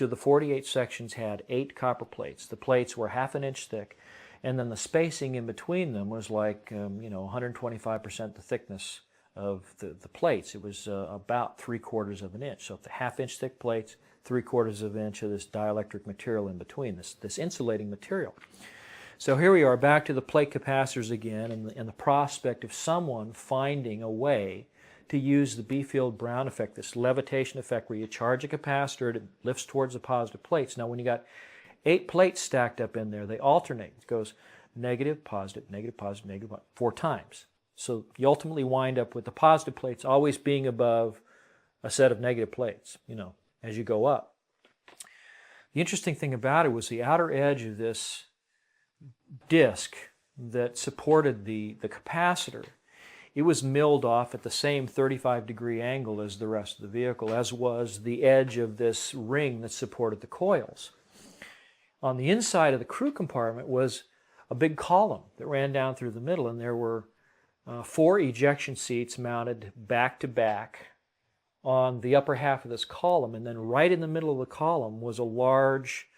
of the 48 sections had 8 copper plates. The plates were half an inch thick, and then the spacing in between them was like 125% the thickness of the plates. It was about 3/4 of an inch. So the half-inch thick plates, 3/4 of an inch of this dielectric material in between, this insulating material. So here we are, back to the plate capacitors again, and the prospect of someone finding a way to use the B-field-Brown effect, this levitation effect where you charge a capacitor, it lifts towards the positive plates. Now when you got 8 plates stacked up in there, they alternate. It goes negative, positive, negative, positive, negative, 4 times. So you ultimately wind up with the positive plates always being above a set of negative plates, as you go up. The interesting thing about it was the outer edge of this disc that supported the capacitor. It was milled off at the same 35-degree angle as the rest of the vehicle, as was the edge of this ring that supported the coils. On the inside of the crew compartment was a big column that ran down through the middle, and there were 4 ejection seats mounted back to back on the upper half of this column, and then right in the middle of the column was a large,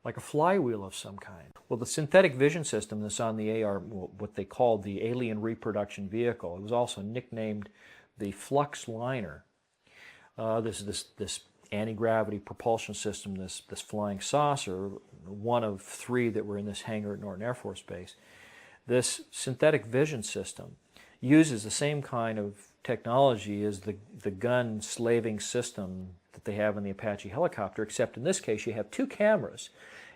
like a flywheel of some kind. Well, the synthetic vision system that's on the AR, what they called the alien reproduction vehicle, it was also nicknamed the flux liner. This anti-gravity propulsion system, this flying saucer, one of 3 that were in this hangar at Norton Air Force Base. This synthetic vision system uses the same kind of technology as the gun slaving system that they have in the Apache helicopter, except in this case you have 2 cameras,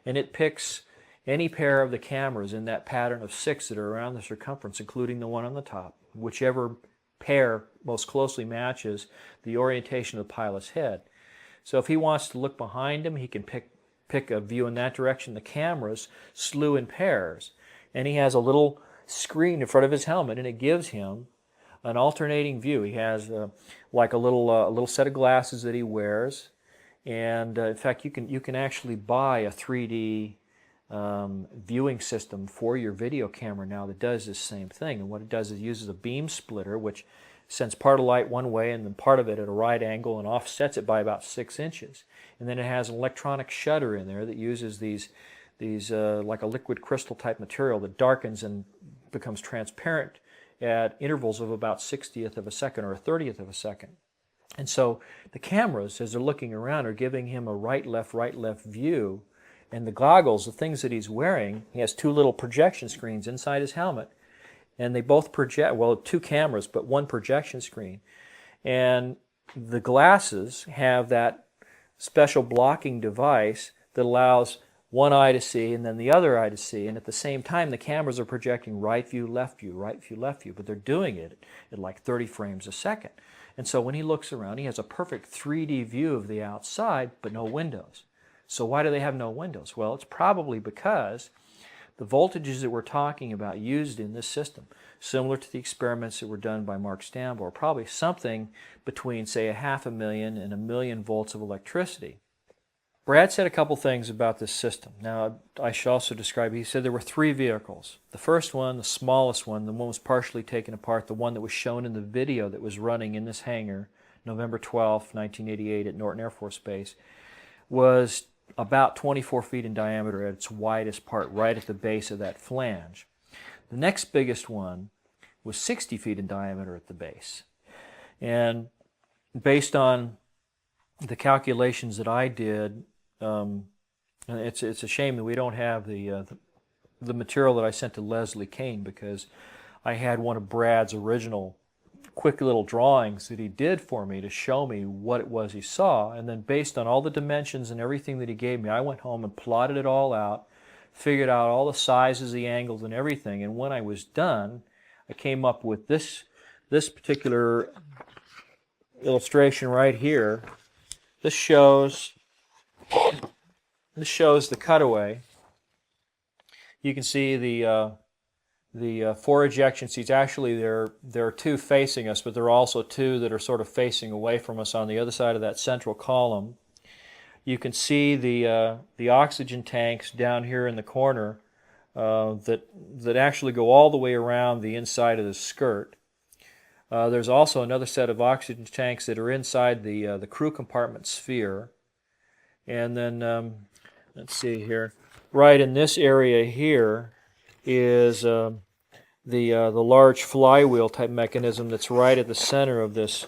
and it picks any pair of the cameras in that pattern of 6 that are around the circumference, including the one on the top. Whichever pair most closely matches the orientation of the pilot's head. So if he wants to look behind him, he can pick pick a view in that direction, the cameras slew in pairs. And he has a little screen in front of his helmet, and it gives him an alternating view. He has like a little set of glasses that he wears, and in fact, you can actually buy a 3D viewing system for your video camera now that does this same thing. And what it does is it uses a beam splitter, which sends part of light one way and then part of it at a right angle and offsets it by about 6 inches. And then it has an electronic shutter in there that uses these like a liquid crystal type material that darkens and becomes transparent at intervals of about 60th of a second or a 30th of a second. And so the cameras, as they're looking around, are giving him a right-left view. And the goggles, the things that he's wearing, he has 2 little projection screens inside his helmet. And they both project, well, 2 cameras, but 1 projection screen. And the glasses have that special blocking device that allows one eye to see and then the other eye to see. And at the same time, the cameras are projecting right view, left view, right view, left view. But they're doing it at like 30 frames a second. And so when he looks around, he has a perfect 3D view of the outside, but no windows. So why do they have no windows? Well, it's probably because the voltages that we're talking about used in this system, similar to the experiments that were done by Mark Stambo, are probably something between, say, 500,000 and 1,000,000 volts of electricity. Brad said a couple things about this system. Now, I should also describe, he said there were 3 vehicles. The first one, the smallest one, the one was partially taken apart, the one that was shown in the video that was running in this hangar, November 12, 1988 at Norton Air Force Base, was about 24 feet in diameter at its widest part, right at the base of that flange. The next biggest one was 60 feet in diameter at the base. And based on the calculations that I did, it's a shame that we don't have the material that I sent to Leslie Kane, because I had one of Brad's original quick little drawings that he did for me to show me what it was he saw. And then based on all the dimensions and everything that he gave me, I went home and plotted it all out, figured out all the sizes, the angles, and everything. And when I was done, I came up with this particular illustration right here. This shows the cutaway. You can see the 4 ejection seats. Actually, there are 2 facing us, but there are also 2 that are sort of facing away from us on the other side of that central column. You can see the oxygen tanks down here in the corner that actually go all the way around the inside of the skirt. There's also another set of oxygen tanks that are inside the crew compartment sphere. And then, let's see here, right in this area here is the large flywheel type mechanism that's right at the center of this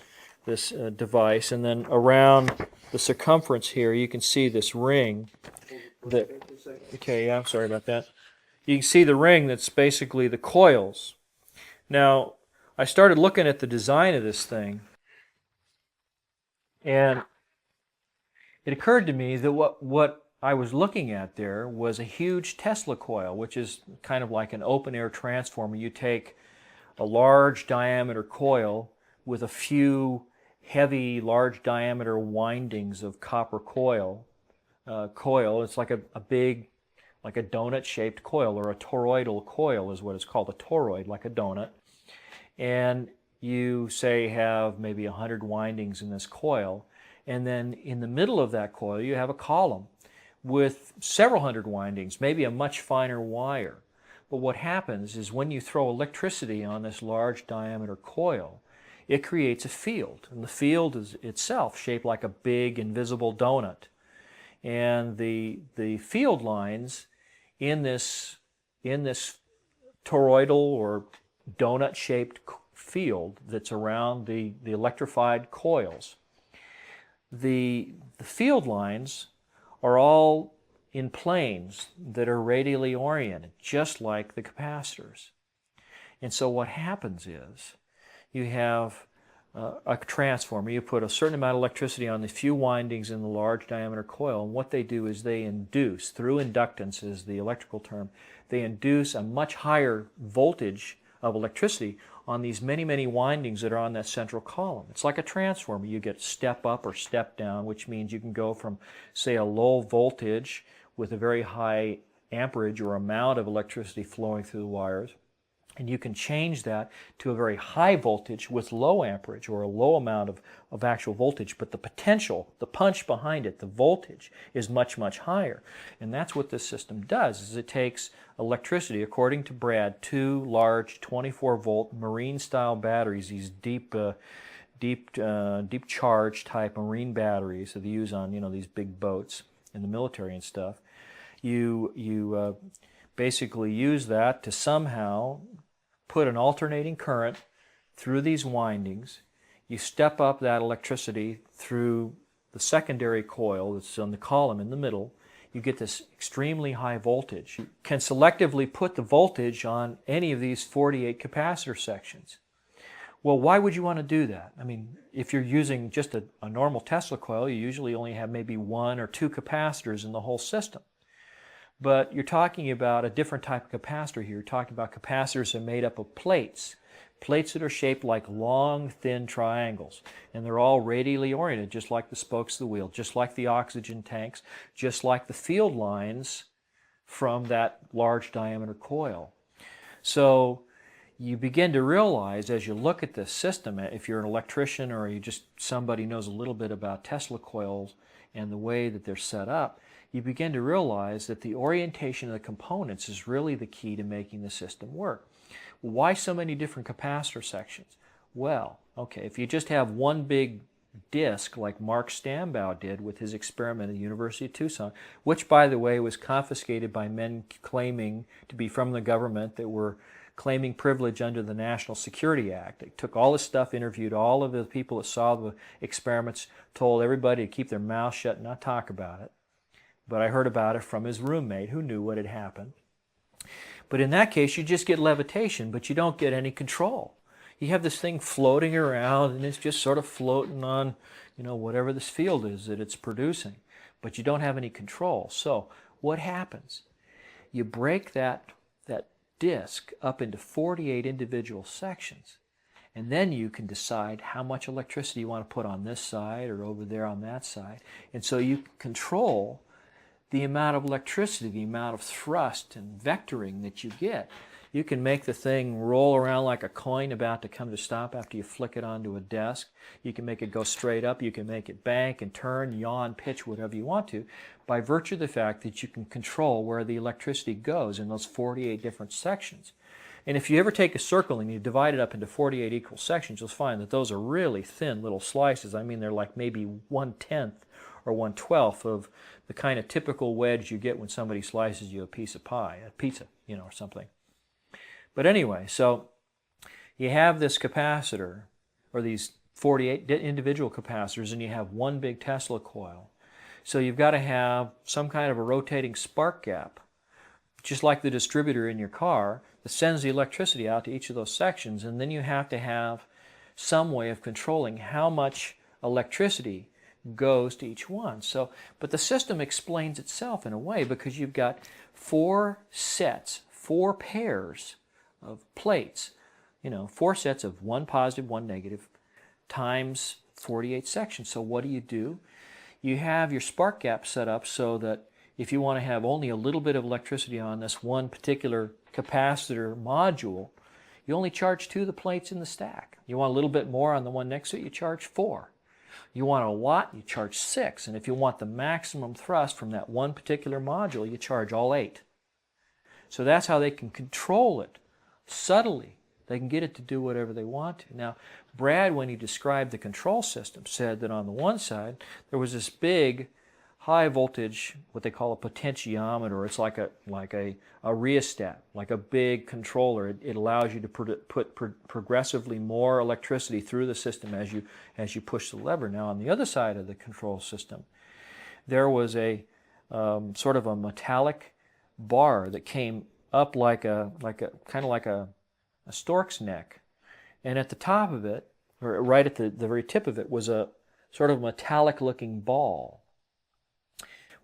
device. And then around the circumference here, you can see this ring. Okay, yeah, I'm sorry about that. You can see the ring that's basically the coils. Now, I started looking at the design of this thing, and it occurred to me that what I was looking at there was a huge Tesla coil, which is kind of like an open-air transformer. You take a large diameter coil with a few heavy, large diameter windings of copper coil. It's like a big, like a donut-shaped coil, or a toroidal coil is what it's called, a toroid, like a donut. And you, say, have maybe 100 windings in this coil, and then in the middle of that coil you have a column with several hundred windings, maybe a much finer wire. But what happens is when you throw electricity on this large diameter coil, it creates a field, and the field is itself shaped like a big invisible donut. And the field lines in this toroidal or donut-shaped field that's around the electrified coils, the field lines are all in planes that are radially oriented, just like the capacitors. And so what happens is you have a transformer. You put a certain amount of electricity on the few windings in the large diameter coil, and what they do is they induce, through inductance is the electrical term, they induce a much higher voltage of electricity on these many, many windings that are on that central column. It's like a transformer. You get step up or step down, which means you can go from, say, a low voltage with a very high amperage or amount of electricity flowing through the wires, and you can change that to a very high voltage with low amperage or a low amount of actual voltage, but the potential, the punch behind it, the voltage, is much, much higher. And that's what this system does, is it takes electricity, according to Brad, 2 large 24-volt marine-style batteries, these deep charge type marine batteries that they use on, these big boats in the military and stuff. You basically use that to somehow put an alternating current through these windings. You step up that electricity through the secondary coil that's on the column in the middle. You get this extremely high voltage. You can selectively put the voltage on any of these 48 capacitor sections. Well, why would you want to do that? I mean, if you're using just a normal Tesla coil, you usually only have maybe 1 or 2 capacitors in the whole system. But you're talking about a different type of capacitor here. You're talking about capacitors that are made up of plates that are shaped like long, thin triangles. And they're all radially oriented, just like the spokes of the wheel, just like the oxygen tanks, just like the field lines from that large diameter coil. So you begin to realize as you look at this system, if you're an electrician or you just somebody knows a little bit about Tesla coils and the way that they're set up, you begin to realize that the orientation of the components is really the key to making the system work. Why so many different capacitor sections? Well, okay, if you just have one big disc like Mark Stambaugh did with his experiment at the University of Tucson, which, by the way, was confiscated by men claiming to be from the government that were claiming privilege under the National Security Act. They took all this stuff, interviewed all of the people that saw the experiments, told everybody to keep their mouth shut and not talk about it. But I heard about it from his roommate who knew what had happened. But in that case, you just get levitation, but you don't get any control. You have this thing floating around, and it's just sort of floating on, whatever this field is that it's producing. But you don't have any control. So what happens? You break that disc up into 48 individual sections. And then you can decide how much electricity you want to put on this side or over there on that side. And so you control the amount of electricity, the amount of thrust and vectoring that you get. You can make the thing roll around like a coin about to come to stop after you flick it onto a desk. You can make it go straight up. You can make it bank and turn, yawn, pitch, whatever you want to, by virtue of the fact that you can control where the electricity goes in those 48 different sections. And if you ever take a circle and you divide it up into 48 equal sections, you'll find that those are really thin little slices. I mean, they're like maybe 1/10 or 1/12 of the kind of typical wedge you get when somebody slices you a piece of pie, a pizza, or something. But anyway, so you have this capacitor, or these 48 individual capacitors, and you have one big Tesla coil. So you've got to have some kind of a rotating spark gap, just like the distributor in your car that sends the electricity out to each of those sections, and then you have to have some way of controlling how much electricity goes to each one. So, but the system explains itself in a way, because you've got 4 pairs of plates, 4 sets of 1 positive, 1 negative, times 48 sections. So what do? You have your spark gap set up so that if you want to have only a little bit of electricity on this one particular capacitor module, you only charge 2 of the plates in the stack. You want a little bit more on the one next to it, you charge 4. You want a lot, you charge 6. And if you want the maximum thrust from that one particular module, you charge all 8. So that's how they can control it subtly. They can get it to do whatever they want to. Now, Brad, when he described the control system, said that on the one side, there was this big high voltage, what they call a potentiometer. It's like a rheostat, like a big controller. It allows you to put progressively more electricity through the system as you push the lever. Now, on the other side of the control system, there was a sort of a metallic bar that came up like a stork's neck, and at the top of it, or right at the very tip of it, was a sort of metallic-looking ball.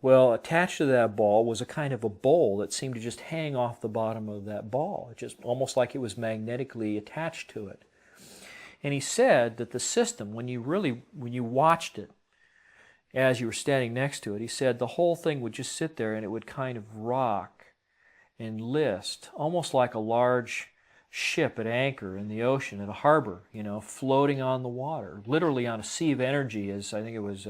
Well, attached to that ball was a kind of a bowl that seemed to just hang off the bottom of that ball. It just almost like it was magnetically attached to it. And he said that the system, when you watched it as you were standing next to it, he said the whole thing would just sit there and it would kind of rock and list, almost like a large ship at anchor in the ocean, at a harbor, floating on the water, literally on a sea of energy, as I think it was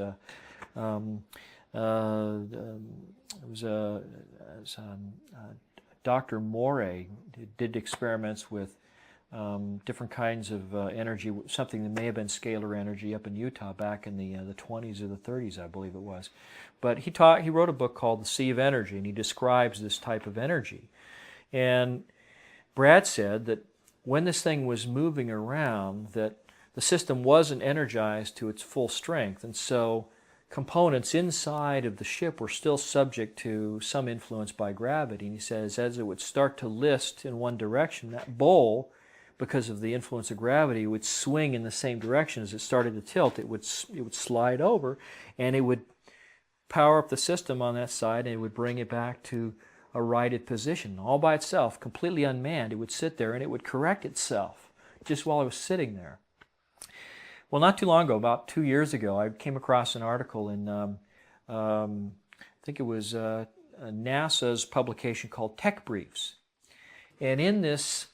Dr. Morey did experiments with different kinds of energy, something that may have been scalar energy up in Utah back in the 20s or the 30s, I believe it was. But he wrote a book called The Sea of Energy, and he describes this type of energy. And Brad said that when this thing was moving around, that the system wasn't energized to its full strength, and so components inside of the ship were still subject to some influence by gravity. And he says as it would start to list in one direction, that bowl, because of the influence of gravity, would swing in the same direction. As it started to tilt, it would slide over, and it would power up the system on that side, and it would bring it back to a righted position, all by itself, completely unmanned. It would sit there, and it would correct itself just while it was sitting there. Well, not too long ago, about 2 years ago, I came across an article in, I think it was NASA's publication called Tech Briefs. And in this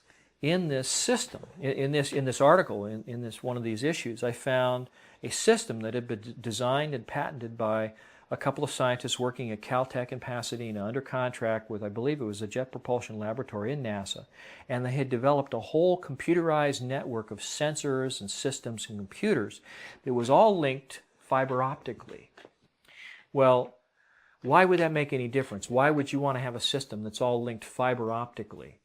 system, in this article, in this one of these issues, I found a system that had been designed and patented by a couple of scientists working at Caltech in Pasadena under contract with, I believe it was a Jet Propulsion Laboratory in NASA. And they had developed a whole computerized network of sensors and systems and computers that was all linked fiber optically. Well, why would that make any difference? Why would you want to have a system that's all linked fiber optically?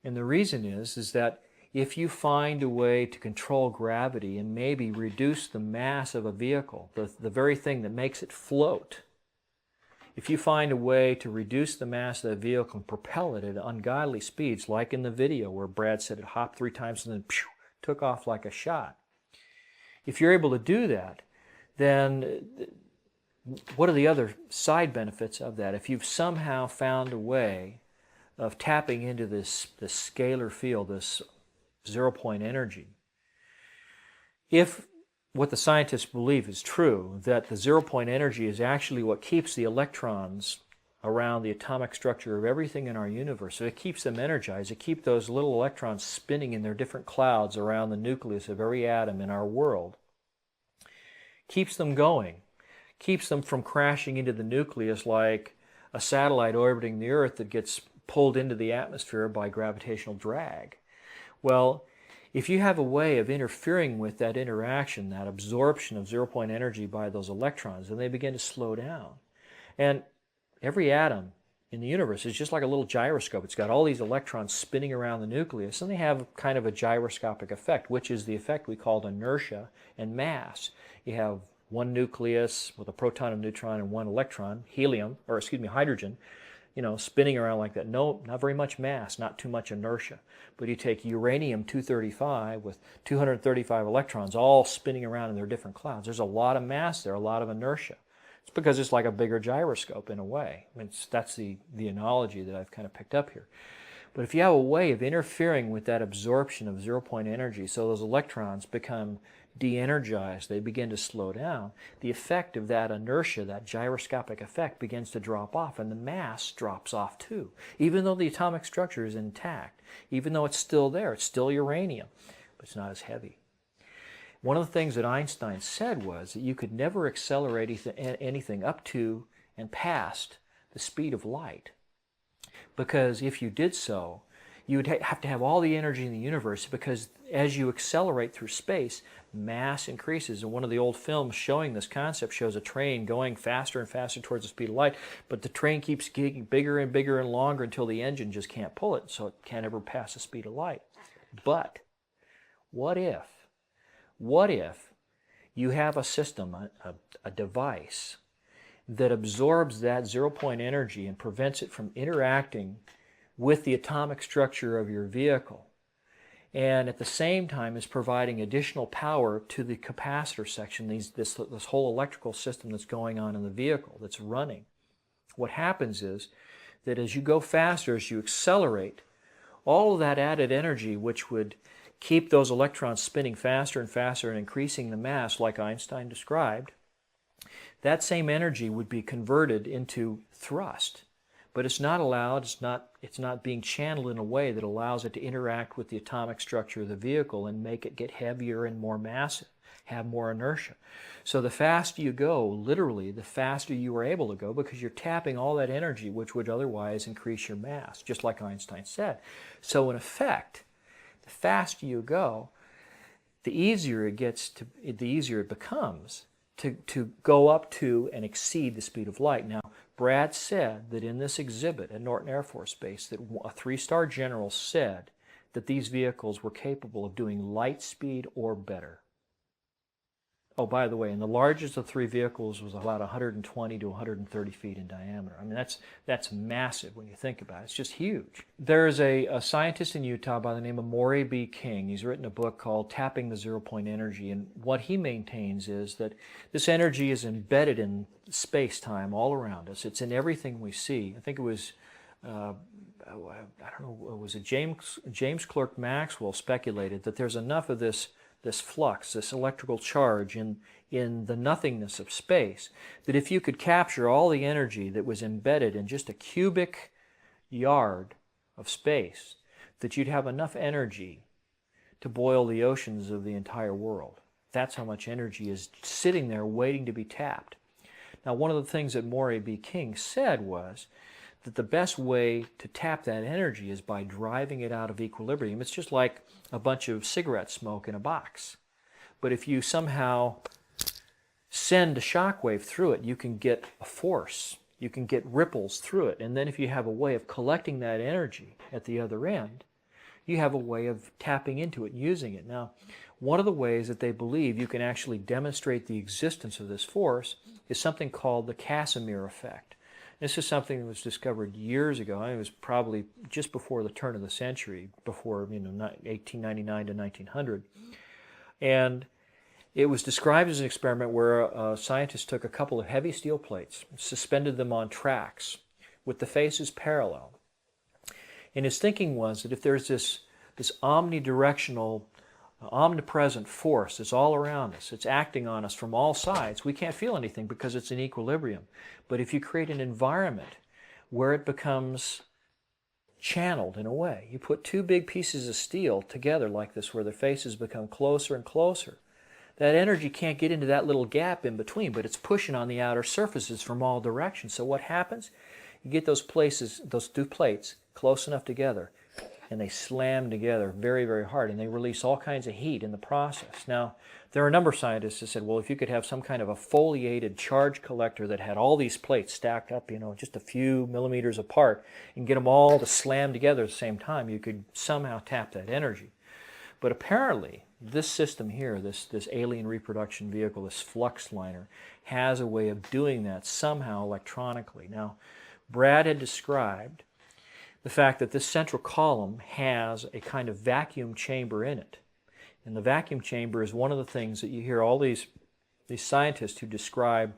And the reason is that if you find a way to control gravity and maybe reduce the mass of a vehicle, the very thing that makes it float, if you find a way to reduce the mass of the vehicle and propel it at ungodly speeds, like in the video where Brad said it hopped 3 times and then phew, took off like a shot, if you're able to do that, then what are the other side benefits of that? If you've somehow found a way of tapping into this scalar field, this zero-point energy, if what the scientists believe is true, that the zero-point energy is actually what keeps the electrons around the atomic structure of everything in our universe, so it keeps them energized, it keeps those little electrons spinning in their different clouds around the nucleus of every atom in our world, keeps them going, keeps them from crashing into the nucleus like a satellite orbiting the Earth that gets pulled into the atmosphere by gravitational drag. Well, if you have a way of interfering with that interaction, that absorption of zero-point energy by those electrons, then they begin to slow down. And every atom in the universe is just like a little gyroscope. It's got all these electrons spinning around the nucleus, and they have kind of a gyroscopic effect, which is the effect we called inertia and mass. You have one nucleus with a proton and neutron and one electron, hydrogen, spinning around like that. No, not very much mass, not too much inertia. But you take uranium-235 with 235 electrons all spinning around in their different clouds. There's a lot of mass there, a lot of inertia. It's because it's like a bigger gyroscope in a way. That's the analogy that I've kind of picked up here. But if you have a way of interfering with that absorption of zero-point energy so those electrons become de-energized, they begin to slow down, the effect of that inertia, that gyroscopic effect, begins to drop off, and the mass drops off too. Even though the atomic structure is intact, even though it's still there, it's still uranium, but it's not as heavy. One of the things that Einstein said was that you could never accelerate anything up to and past the speed of light, because if you did so, you would have to have all the energy in the universe, because as you accelerate through space, mass increases. And one of the old films showing this concept shows a train going faster and faster towards the speed of light, but the train keeps getting bigger and bigger and longer until the engine just can't pull it, so it can't ever pass the speed of light. But what if you have a system, a device, that absorbs that zero-point energy and prevents it from interacting with the atomic structure of your vehicle, and at the same time is providing additional power to the capacitor section, this whole electrical system that's going on in the vehicle that's running. What happens is that as you go faster, as you accelerate, all of that added energy, which would keep those electrons spinning faster and faster and increasing the mass like Einstein described, that same energy would be converted into thrust. But it's not allowed, it's not being channeled in a way that allows it to interact with the atomic structure of the vehicle and make it get heavier and more massive, have more inertia. So the faster you go, literally, the faster you are able to go, because you're tapping all that energy which would otherwise increase your mass, just like Einstein said. So in effect, the faster you go, the easier it becomes to go up to and exceed the speed of light. Now, Brad said that in this exhibit at Norton Air Force Base that a 3-star general said that these vehicles were capable of doing light speed or better. Oh, by the way, and the largest of 3 vehicles was about 120 to 130 feet in diameter. I mean, that's massive when you think about it. It's just huge. There's a scientist in Utah by the name of Maury B. King. He's written a book called Tapping the Zero-Point Energy, and what he maintains is that this energy is embedded in space-time all around us. It's in everything we see. I think it was, I don't know, was it James Clerk Maxwell speculated that there's enough of this flux, this electrical charge in the nothingness of space, that if you could capture all the energy that was embedded in just a cubic yard of space, that you'd have enough energy to boil the oceans of the entire world. That's how much energy is sitting there waiting to be tapped. Now, one of the things that Maury B. King said was that the best way to tap that energy is by driving it out of equilibrium. It's just like a bunch of cigarette smoke in a box. But if you somehow send a shock wave through it, you can get a force. You can get ripples through it. And then if you have a way of collecting that energy at the other end, you have a way of tapping into it and using it. Now, one of the ways that they believe you can actually demonstrate the existence of this force is something called the Casimir effect. This is something that was discovered years ago. It was probably just before the turn of the century, before 1899 to 1900. And it was described as an experiment where a scientist took a couple of heavy steel plates, suspended them on tracks with the faces parallel. And his thinking was that if there's this omnidirectional, omnipresent force that's all around us, it's acting on us from all sides, we can't feel anything because it's in equilibrium. But if you create an environment where it becomes channeled in a way, you put 2 big pieces of steel together like this where the faces become closer and closer, that energy can't get into that little gap in between, but it's pushing on the outer surfaces from all directions. So what happens? You get those 2 plates close enough together, and they slam together very, very hard, and they release all kinds of heat in the process. Now, there are a number of scientists that said, well, if you could have some kind of a foliated charge collector that had all these plates stacked up, just a few millimeters apart, and get them all to slam together at the same time, you could somehow tap that energy. But apparently, this system here, this alien reproduction vehicle, this flux liner, has a way of doing that somehow electronically. Now, Brad had described the fact that this central column has a kind of vacuum chamber in it. And the vacuum chamber is one of the things that you hear all these scientists who describe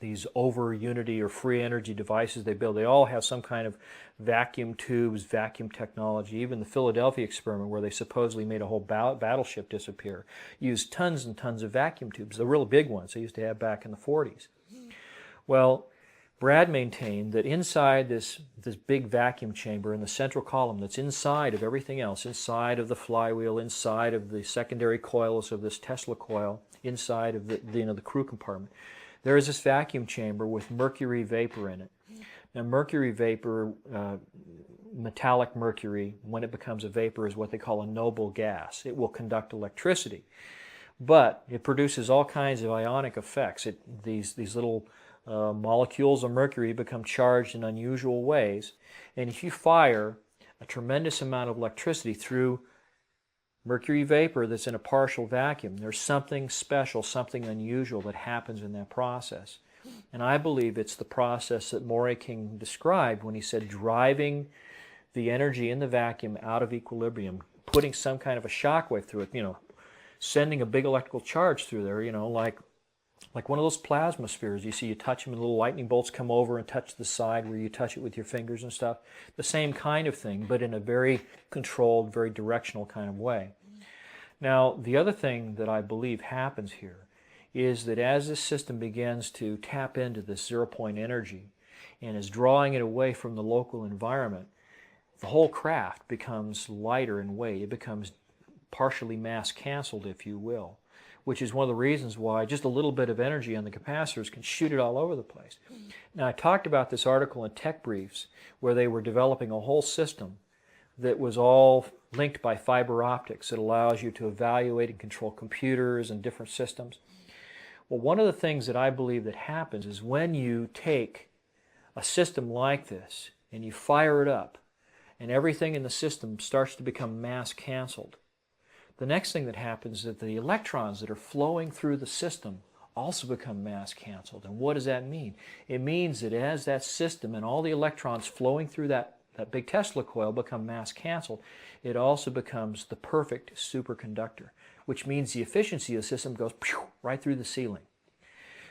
these over unity or free energy devices they build. They all have some kind of vacuum tubes, vacuum technology. Even the Philadelphia experiment, where they supposedly made a whole battleship disappear, used tons and tons of vacuum tubes, the real big ones they used to have back in the 40s. Well, Brad maintained that inside this big vacuum chamber in the central column that's inside of everything else, inside of the flywheel, inside of the secondary coils of this Tesla coil, inside of the crew compartment, there is this vacuum chamber with mercury vapor in it. Now, mercury vapor, metallic mercury, when it becomes a vapor, is what they call a noble gas. It will conduct electricity, but it produces all kinds of ionic effects. These little molecules of mercury become charged in unusual ways, and if you fire a tremendous amount of electricity through mercury vapor that's in a partial vacuum, there's something special, something unusual that happens in that process. And I believe it's the process that Maury King described when he said driving the energy in the vacuum out of equilibrium, putting some kind of a shock wave through it, sending a big electrical charge through there, like like one of those plasma spheres. You see, you touch them and little lightning bolts come over and touch the side where you touch it with your fingers and stuff. The same kind of thing, but in a very controlled, very directional kind of way. Now, the other thing that I believe happens here is that as this system begins to tap into this zero-point energy and is drawing it away from the local environment, the whole craft becomes lighter in weight. It becomes partially mass canceled, if you will, which is one of the reasons why just a little bit of energy on the capacitors can shoot it all over the place. Now, I talked about this article in Tech Briefs where they were developing a whole system that was all linked by fiber optics. It allows you to evaluate and control computers and different systems. Well, one of the things that I believe that happens is when you take a system like this and you fire it up and everything in the system starts to become mass canceled, the next thing that happens is that the electrons that are flowing through the system also become mass canceled. And what does that mean? It means that as that system and all the electrons flowing through that big Tesla coil become mass canceled, it also becomes the perfect superconductor, which means the efficiency of the system goes right through the ceiling.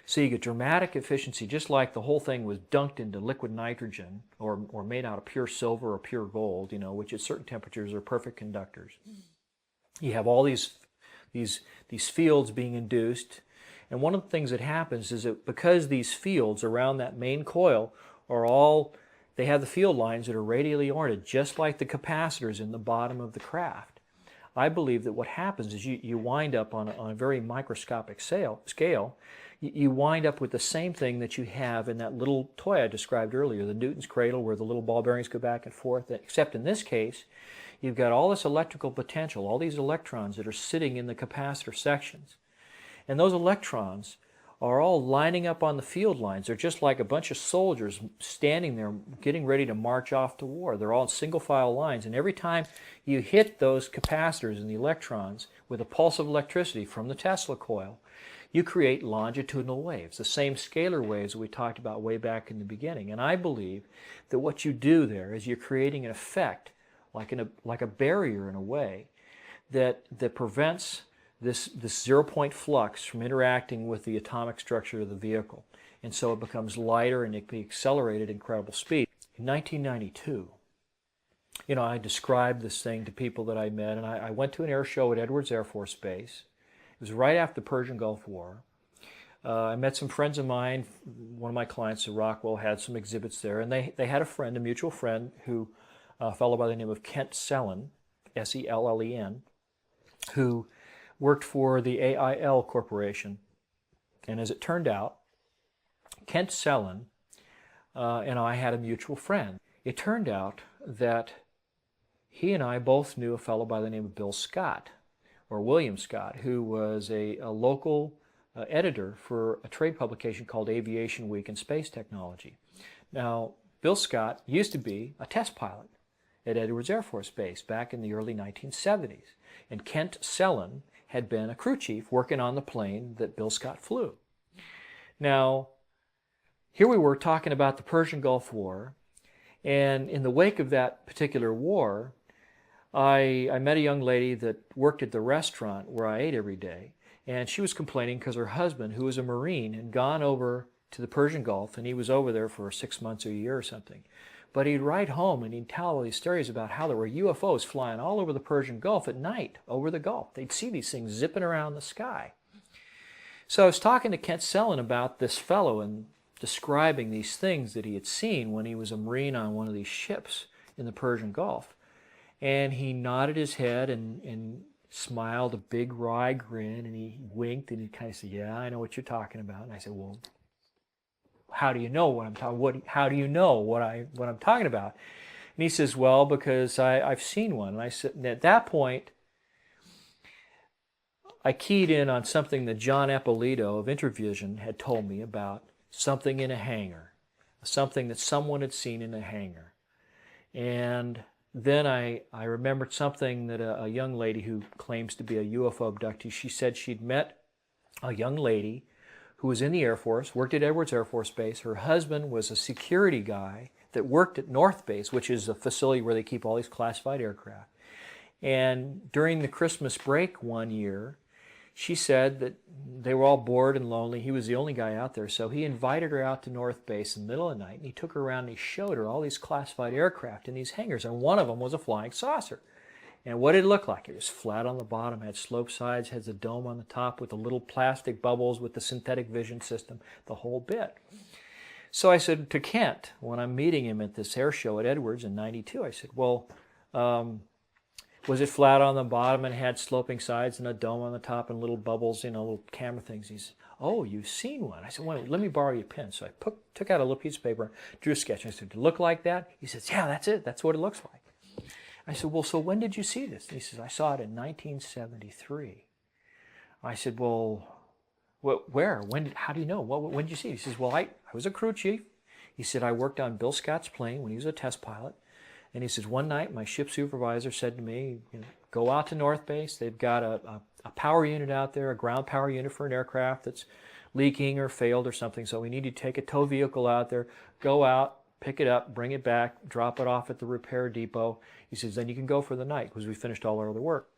So you get dramatic efficiency, just like the whole thing was dunked into liquid nitrogen or made out of pure silver or pure gold, which at certain temperatures are perfect conductors. You have all these fields being induced, and one of the things that happens is that because these fields around that main coil they have the field lines that are radially oriented, just like the capacitors in the bottom of the craft. I believe that what happens is you wind up on a very microscopic scale, you wind up with the same thing that you have in that little toy I described earlier, the Newton's cradle, where the little ball bearings go back and forth, except in this case, you've got all this electrical potential, all these electrons that are sitting in the capacitor sections. And those electrons are all lining up on the field lines. They're just like a bunch of soldiers standing there getting ready to march off to war. They're all in single file lines, and every time you hit those capacitors and the electrons with a pulse of electricity from the Tesla coil, you create longitudinal waves, the same scalar waves that we talked about way back in the beginning. And I believe that what you do there is you're creating an effect like a barrier in a way that prevents this zero-point flux from interacting with the atomic structure of the vehicle. And so it becomes lighter and it can be accelerated at incredible speed. In 1992, I described this thing to people that I met, and I went to an air show at Edwards Air Force Base. It was right after the Persian Gulf War. I met some friends of mine. One of my clients at Rockwell had some exhibits there, and they had a mutual friend, a fellow by the name of Kent Sellen, S-E-L-L-E-N, who worked for the AIL Corporation. And as it turned out, Kent Sellen and I had a mutual friend. It turned out that he and I both knew a fellow by the name of Bill Scott, or William Scott, who was a local editor for a trade publication called Aviation Week and Space Technology. Now, Bill Scott used to be a test pilot at Edwards Air Force Base back in the early 1970s. And Kent Sellen had been a crew chief working on the plane that Bill Scott flew. Now, here we were talking about the Persian Gulf War, and in the wake of that particular war, I met a young lady that worked at the restaurant where I ate every day, and she was complaining because her husband, who was a Marine, had gone over to the Persian Gulf, and he was over there for 6 months or a year or something. But he'd write home and he'd tell all these stories about how there were UFOs flying all over the Persian Gulf at night, over the Gulf. They'd see these things zipping around the sky. So I was talking to Kent Sellen about this fellow and describing these things that he had seen when he was a Marine on one of these ships in the Persian Gulf. And he nodded his head and smiled a big wry grin, and he winked and he kind of said, "Yeah, I know what you're talking about." And I said, "Well, how do you know what I'm talking? How do you know what I'm talking about?" And he says, "Well, because I've seen one." And I said, and at that point, I keyed in on something that John Eppolito of Intervision had told me about something in a hangar, something that someone had seen in a hangar. And then I remembered something that a young lady who claims to be a UFO abductee, she said she'd met a young lady who was in the Air Force, worked at Edwards Air Force Base. Her husband was a security guy that worked at North Base, which is a facility where they keep all these classified aircraft. And during the Christmas break one year, she said that they were all bored and lonely. He was the only guy out there, so he invited her out to North Base in the middle of the night, and he took her around and he showed her all these classified aircraft in these hangars, and one of them was a flying saucer. And what did it look like? It was flat on the bottom, had sloped sides, has a dome on the top with the little plastic bubbles with the synthetic vision system, the whole bit. So I said to Kent, when I'm meeting him at this air show at Edwards in '92, I said, well, was it flat on the bottom and had sloping sides and a dome on the top and little bubbles, you know, little camera things? He said, oh, you've seen one. I said, well, let me borrow your pen. So I took out a little piece of paper, drew a sketch. I said, did it look like that? He says, yeah, that's it. That's what it looks like. I said, well, so when did you see this? He says, I saw it in 1973. I said, well, where? When? How do you know? When did you see it? He says, well, I was a crew chief. He said, I worked on Bill Scott's plane when he was a test pilot. And he says, one night my ship supervisor said to me, you know, go out to North Base. They've got a power unit out there, a ground power unit for an aircraft that's leaking or failed or something. So we need you to take a tow vehicle out there, go out, pick it up, bring it back, drop it off at the repair depot. He says, then you can go for the night because we finished all our other work.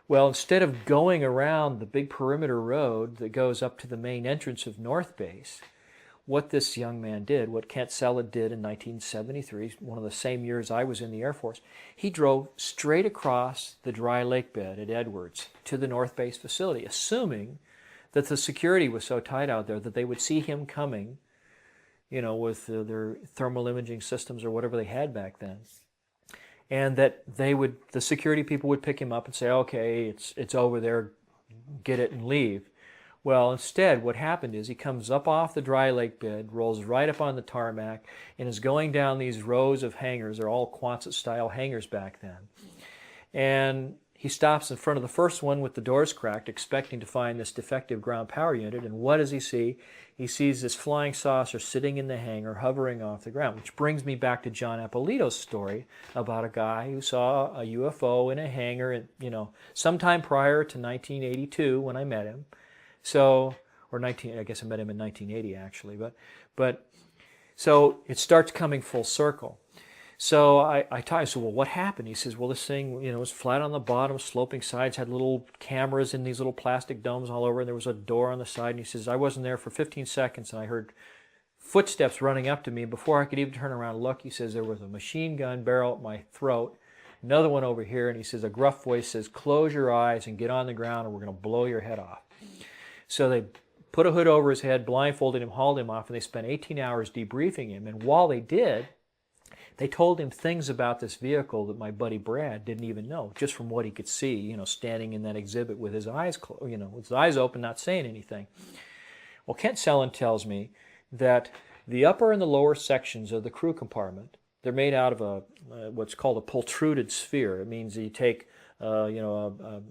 Well, instead of going around the big perimeter road that goes up to the main entrance of North Base, what this young man did, what Kent Sella did in 1973, one of the same years I was in the Air Force, he drove straight across the dry lake bed at Edwards to the North Base facility, assuming that the security was so tight out there that they would see him coming, you know, with their thermal imaging systems or whatever they had back then. And that the security people would pick him up and say, okay, it's over there, get it and leave. Well, instead, what happened is he comes up off the dry lake bed, rolls right up on the tarmac, and is going down these rows of hangars. They're all Quonset-style hangars back then. And he stops in front of the first one with the doors cracked, expecting to find this defective ground power unit. And what does he see? He sees this flying saucer sitting in the hangar, hovering off the ground, which brings me back to John Appolito's story about a guy who saw a UFO in a hangar, you know, sometime prior to 1982 when I met him. So, I guess I met him in 1980 actually, but so it starts coming full circle. So I said, well, what happened? He says, well, this thing, you know, was flat on the bottom, sloping sides, had little cameras in these little plastic domes all over, and there was a door on the side. And he says, I wasn't there for 15 seconds, and I heard footsteps running up to me. Before I could even turn around and look, he says, there was a machine gun barrel at my throat, another one over here, and he says, a gruff voice says, close your eyes and get on the ground, or we're going to blow your head off. So they put a hood over his head, blindfolded him, hauled him off, and they spent 18 hours debriefing him. And while they did, they told him things about this vehicle that my buddy Brad didn't even know, just from what he could see, you know, standing in that exhibit with his eyes closed, you know, with his eyes open, not saying anything. Well, Kent Sellen tells me that the upper and the lower sections of the crew compartment, they're made out of what's called a pultruded sphere. It means that you take a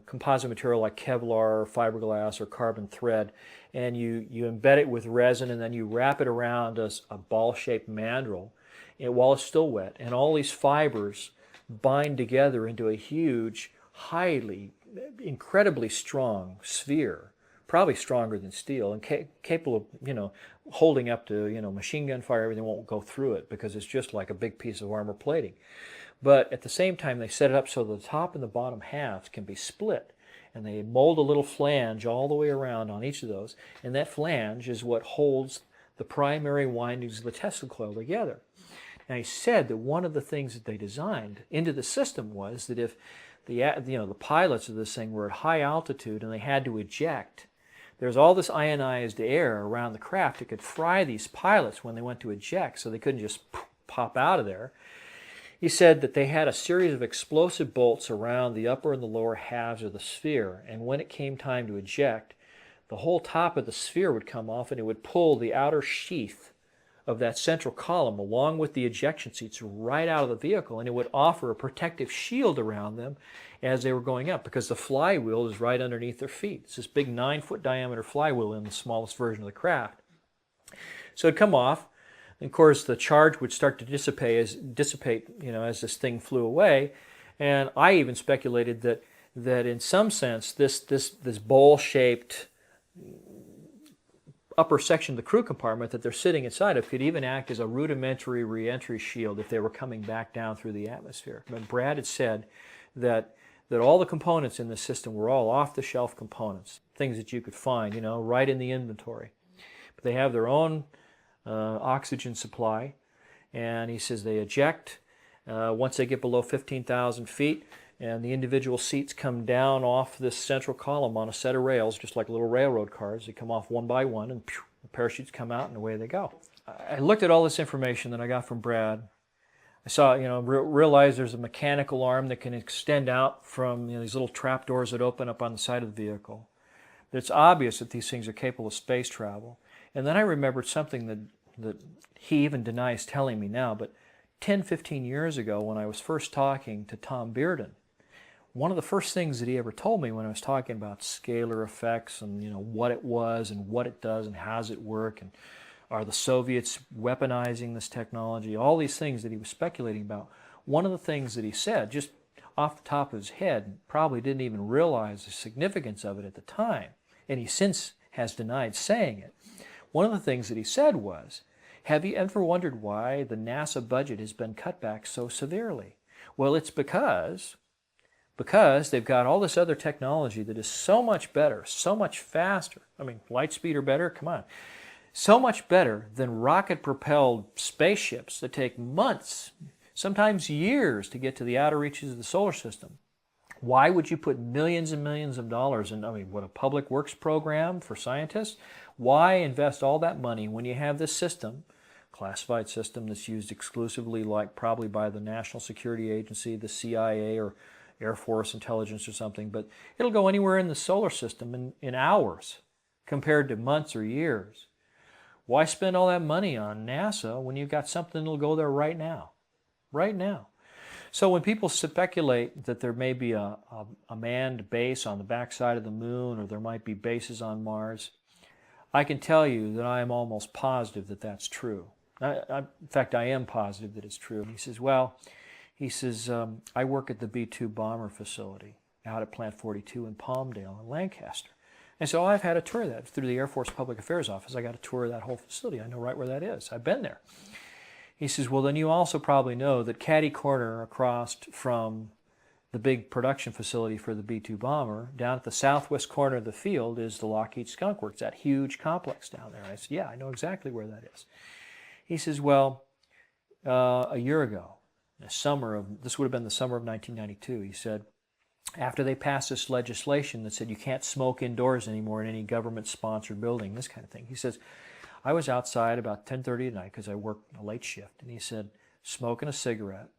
composite material like Kevlar, fiberglass, or carbon thread, and you embed it with resin, and then you wrap it around a ball-shaped mandrel while it's still wet. And all these fibers bind together into a huge, incredibly strong sphere, probably stronger than steel, and capable of, you know, holding up to, you know, machine gun fire. Everything won't go through it because it's just like a big piece of armor plating. But at the same time, they set it up so the top and the bottom halves can be split. And they mold a little flange all the way around on each of those. And that flange is what holds the primary windings of the Tesla coil together. Now, he said that one of the things that they designed into the system was that if the pilots of this thing were at high altitude and they had to eject, there's all this ionized air around the craft that could fry these pilots when they went to eject, so they couldn't just pop out of there. He said that they had a series of explosive bolts around the upper and the lower halves of the sphere, and when it came time to eject, the whole top of the sphere would come off and it would pull the outer sheath of that central column along with the ejection seats right out of the vehicle, and it would offer a protective shield around them as they were going up because the flywheel is right underneath their feet. It's this big 9-foot diameter flywheel in the smallest version of the craft. So it'd come off. And of course, the charge would start to dissipate, you know, as this thing flew away. And I even speculated that in some sense, this bowl-shaped upper section of the crew compartment that they're sitting inside of could even act as a rudimentary re-entry shield if they were coming back down through the atmosphere. But Brad had said that that all the components in the system were all off-the-shelf components, things that you could find, you know, right in the inventory. But they have their own oxygen supply, and he says they eject once they get below 15,000 feet, and the individual seats come down off this central column on a set of rails, just like little railroad cars. They come off one by one, and pew, the parachutes come out, and away they go. I looked at all this information that I got from Brad. I saw, you know, realized there's a mechanical arm that can extend out from, you know, these little trap doors that open up on the side of the vehicle. It's obvious that these things are capable of space travel. And then I remembered something that he even denies telling me now, but 10, 15 years ago when I was first talking to Tom Bearden, one of the first things that he ever told me when I was talking about scalar effects and, you know, what it was and what it does and how does it work and are the Soviets weaponizing this technology, all these things that he was speculating about, one of the things that he said, just off the top of his head, probably didn't even realize the significance of it at the time, and he since has denied saying it. One of the things that he said was, have you ever wondered why the NASA budget has been cut back so severely? Well, it's because they've got all this other technology that is so much better, so much faster. I mean, light speed or better, come on. So much better than rocket-propelled spaceships that take months, sometimes years, to get to the outer reaches of the solar system. Why would you put millions and millions of dollars in, I mean, what, a public works program for scientists? Why invest all that money when you have this system, classified system that's used exclusively, like probably by the National Security Agency, the CIA, or Air Force intelligence or something, but it'll go anywhere in the solar system in hours compared to months or years. Why spend all that money on NASA when you've got something that'll go there right now? Right now. So when people speculate that there may be a manned base on the backside of the moon or there might be bases on Mars, I can tell you that I am almost positive that that's true. In fact, I am positive that it's true. He says, well, I work at the B-2 bomber facility out at Plant 42 in Palmdale in Lancaster. And so I've had a tour of that through the Air Force Public Affairs Office. I got a tour of that whole facility. I know right where that is. I've been there. He says, well, then you also probably know that catty corner across from the big production facility for the B-2 bomber, down at the southwest corner of the field is the Lockheed Skunk Works, that huge complex down there. I said, yeah, I know exactly where that is. He says, well, a year ago, this would have been the summer of 1992, he said, after they passed this legislation that said you can't smoke indoors anymore in any government-sponsored building, this kind of thing. He says, I was outside about 10:30 at night because I worked a late shift, and he said, smoking a cigarette.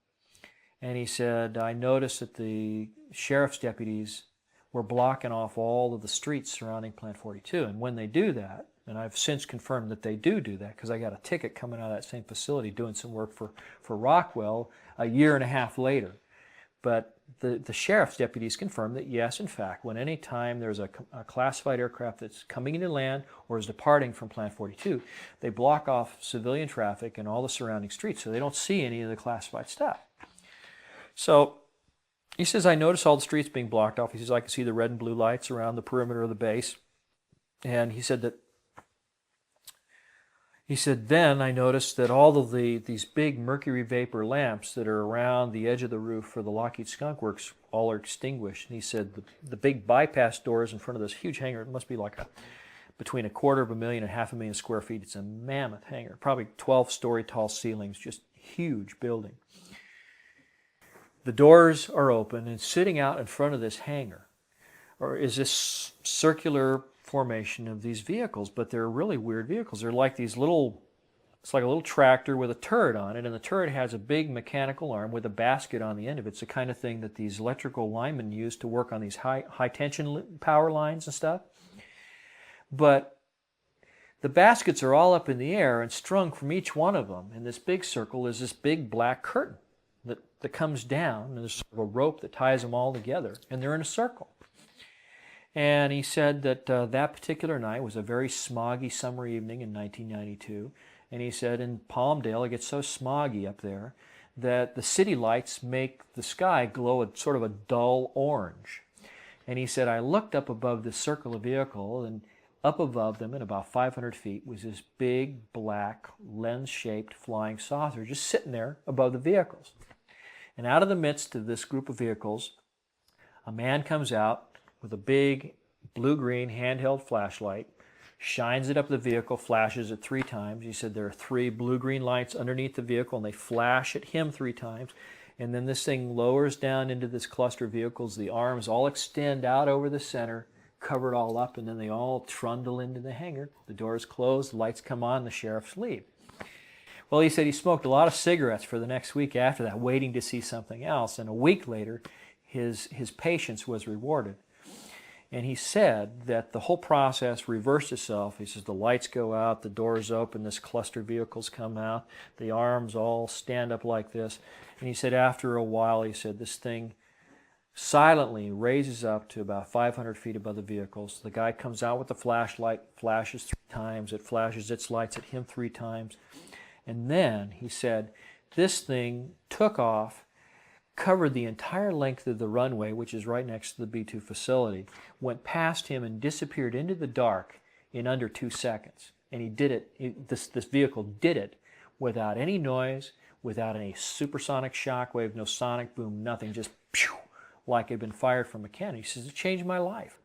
And he said, I noticed that the sheriff's deputies were blocking off all of the streets surrounding Plant 42. And when they do that, and I've since confirmed that they do that because I got a ticket coming out of that same facility doing some work for Rockwell a year and a half later. But the sheriff's deputies confirmed that, yes, in fact, when any time there's a classified aircraft that's coming into land or is departing from Plant 42, they block off civilian traffic and all the surrounding streets so they don't see any of the classified stuff. So he says, I noticed all the streets being blocked off. He says, I can see the red and blue lights around the perimeter of the base. And he said, then I noticed that all of these big mercury vapor lamps that are around the edge of the roof for the Lockheed Skunk Works all are extinguished. And he said the big bypass doors in front of this huge hangar, it must be like between 250,000 and 500,000 square feet. It's a mammoth hangar, probably 12-story tall ceilings, just huge building. The doors are open, and sitting out in front of this hangar is this circular formation of these vehicles, but they're really weird vehicles. They're like it's like a little tractor with a turret on it, and the turret has a big mechanical arm with a basket on the end of it. It's the kind of thing that these electrical linemen use to work on these high tension power lines and stuff. But the baskets are all up in the air, and strung from each one of them in this big circle is this big black curtain that comes down, and there's sort of a rope that ties them all together, and they're in a circle. And he said that that particular night was a very smoggy summer evening in 1992. And he said in Palmdale, it gets so smoggy up there that the city lights make the sky glow a sort of a dull orange. And he said, I looked up above this circle of vehicle, and up above them at about 500 feet was this big, black, lens-shaped flying saucer just sitting there above the vehicles. And out of the midst of this group of vehicles, A man comes out with a big blue-green handheld flashlight, shines it up the vehicle, flashes it 3 times. He said there are 3 blue-green lights underneath the vehicle, and they flash at him 3 times. And then this thing lowers down into this cluster of vehicles. The arms all extend out over the center, cover it all up, and then they all trundle into the hangar. The doors close, the lights come on, the sheriffs leave. Well, he said he smoked a lot of cigarettes for the next week after that, waiting to see something else. And a week later, his patience was rewarded. And he said that the whole process reversed itself. He says the lights go out, the doors open, this cluster of vehicles come out, the arms all stand up like this. And he said after a while, he said this thing silently raises up to about 500 feet above the vehicles. The guy comes out with the flashlight, flashes 3 times, it flashes its lights at him 3 times. And then he said this thing took off, covered the entire length of the runway, which is right next to the B-2 facility, went past him and disappeared into the dark in under 2 seconds. And he did it, this vehicle did it without any noise, without any supersonic shock wave, no sonic boom, nothing, just pew, like it had been fired from McCandlish. He says, it changed my life.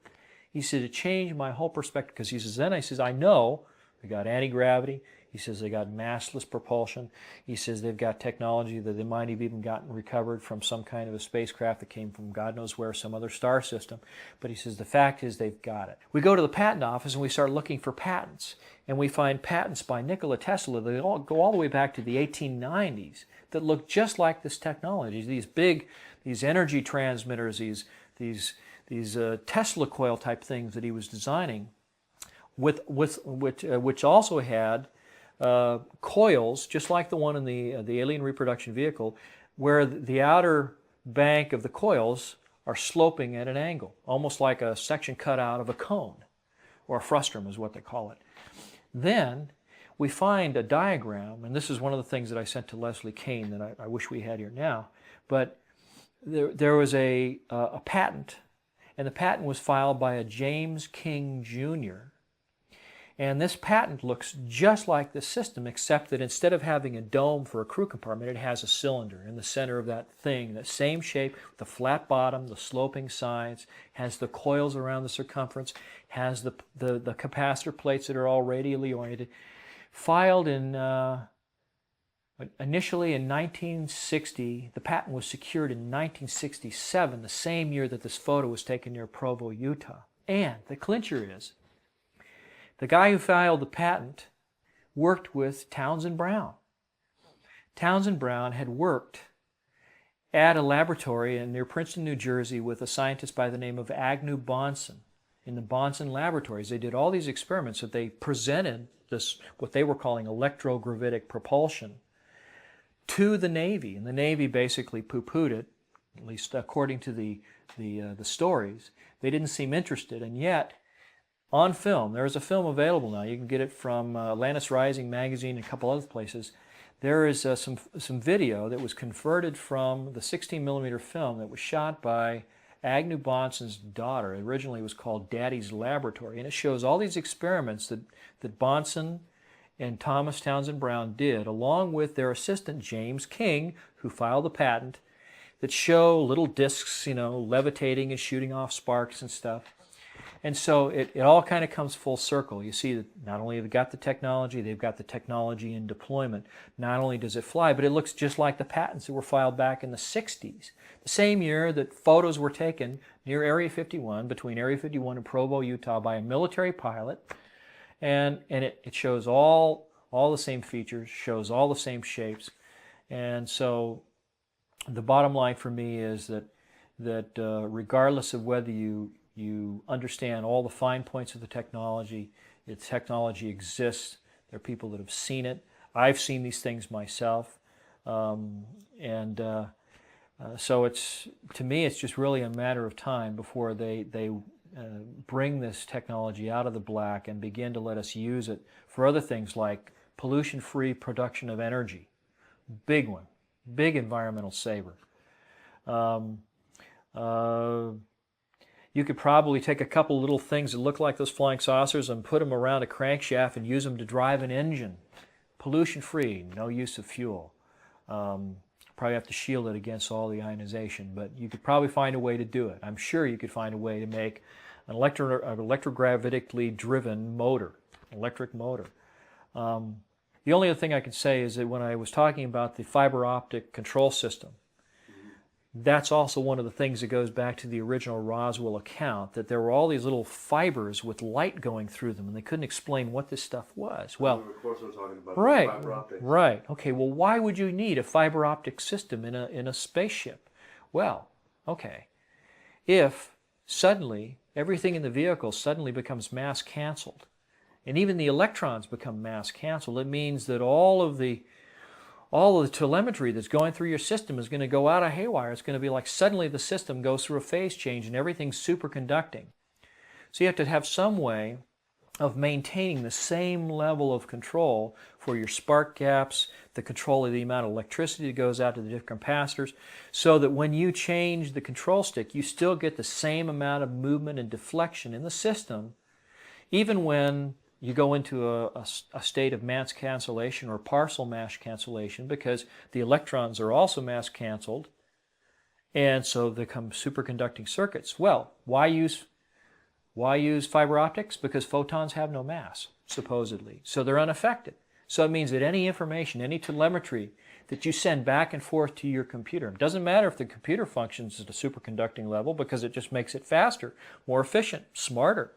He said, it changed my whole perspective, because he says, then I says, I know they got anti-gravity. He says they got massless propulsion. He says they've got technology that they might have even gotten recovered from some kind of a spacecraft that came from God knows where, some other star system. But he says the fact is they've got it. We go to the patent office and we start looking for patents. And we find patents by Nikola Tesla that all go all the way back to the 1890s that look just like this technology. These energy transmitters, these Tesla coil type things that he was designing, which also had coils, just like the one in the alien reproduction vehicle, where the outer bank of the coils are sloping at an angle, almost like a section cut out of a cone, or a frustrum is what they call it. Then we find a diagram, and this is one of the things that I sent to Leslie Kane that I wish we had here now, but there was a patent, and the patent was filed by a James King Jr., and this patent looks just like the system, except that instead of having a dome for a crew compartment, it has a cylinder in the center of that thing, that same shape, the flat bottom, the sloping sides, has the coils around the circumference, has the capacitor plates that are all radially oriented. Filed initially in 1960, the patent was secured in 1967, the same year that this photo was taken near Provo, Utah. And the clincher is, the guy who filed the patent worked with Townsend Brown. Townsend Brown had worked at a laboratory near Princeton, New Jersey with a scientist by the name of Agnew Bonson. In the Bonson laboratories, they did all these experiments that they presented this, what they were calling electrogravitic propulsion, to the Navy. And the Navy basically poo-pooed it, at least according to the stories. They didn't seem interested, and yet on film, there is a film available now. You can get it from Atlantis Rising magazine and a couple other places. There is some video that was converted from the 16mm film that was shot by Agnew Bonson's daughter. It originally was called Daddy's Laboratory, and it shows all these experiments that Bonson and Thomas Townsend Brown did, along with their assistant James King, who filed the patent, that show little discs, levitating and shooting off sparks and stuff. And so it all kind of comes full circle. You see that not only have they got the technology, they've got the technology in deployment. Not only does it fly, but it looks just like the patents that were filed back in the 60s. The same year that photos were taken near Area 51, between Area 51 and Provo, Utah, by a military pilot. And it shows all the same features, shows all the same shapes. And so the bottom line for me is that regardless of whether you understand all the fine points of the technology exists. There are people that have seen it. I've seen these things myself. So to me, it's just really a matter of time before they bring this technology out of the black and begin to let us use it for other things like pollution-free production of energy. Big one. Big environmental saver. You could probably take a couple little things that look like those flying saucers and put them around a crankshaft and use them to drive an engine. Pollution-free, no use of fuel. Probably have to shield it against all the ionization, but you could probably find a way to do it. I'm sure you could find a way to make an electrogravitically driven motor, electric motor. The only other thing I could say is that when I was talking about the fiber optic control system, that's also one of the things that goes back to the original Roswell account, that there were all these little fibers with light going through them, and they couldn't explain what this stuff was. Well, Of course, we're talking about right, fiber optics. right. Okay, well, why would you need a fiber optic system in a spaceship? Well, okay, if suddenly everything in the vehicle suddenly becomes mass canceled, and even the electrons become mass canceled, it means that all of the telemetry that's going through your system is going to go out of haywire. It's going to be like suddenly the system goes through a phase change and everything's superconducting. So you have to have some way of maintaining the same level of control for your spark gaps, the control of the amount of electricity that goes out to the different capacitors, so that when you change the control stick, you still get the same amount of movement and deflection in the system, even when you go into a state of mass cancellation or partial mass cancellation, because the electrons are also mass canceled, and so they become superconducting circuits. Well, why use fiber optics? Because photons have no mass, supposedly, so they're unaffected. So it means that any information, any telemetry that you send back and forth to your computer, it doesn't matter if the computer functions at a superconducting level, because it just makes it faster, more efficient, smarter.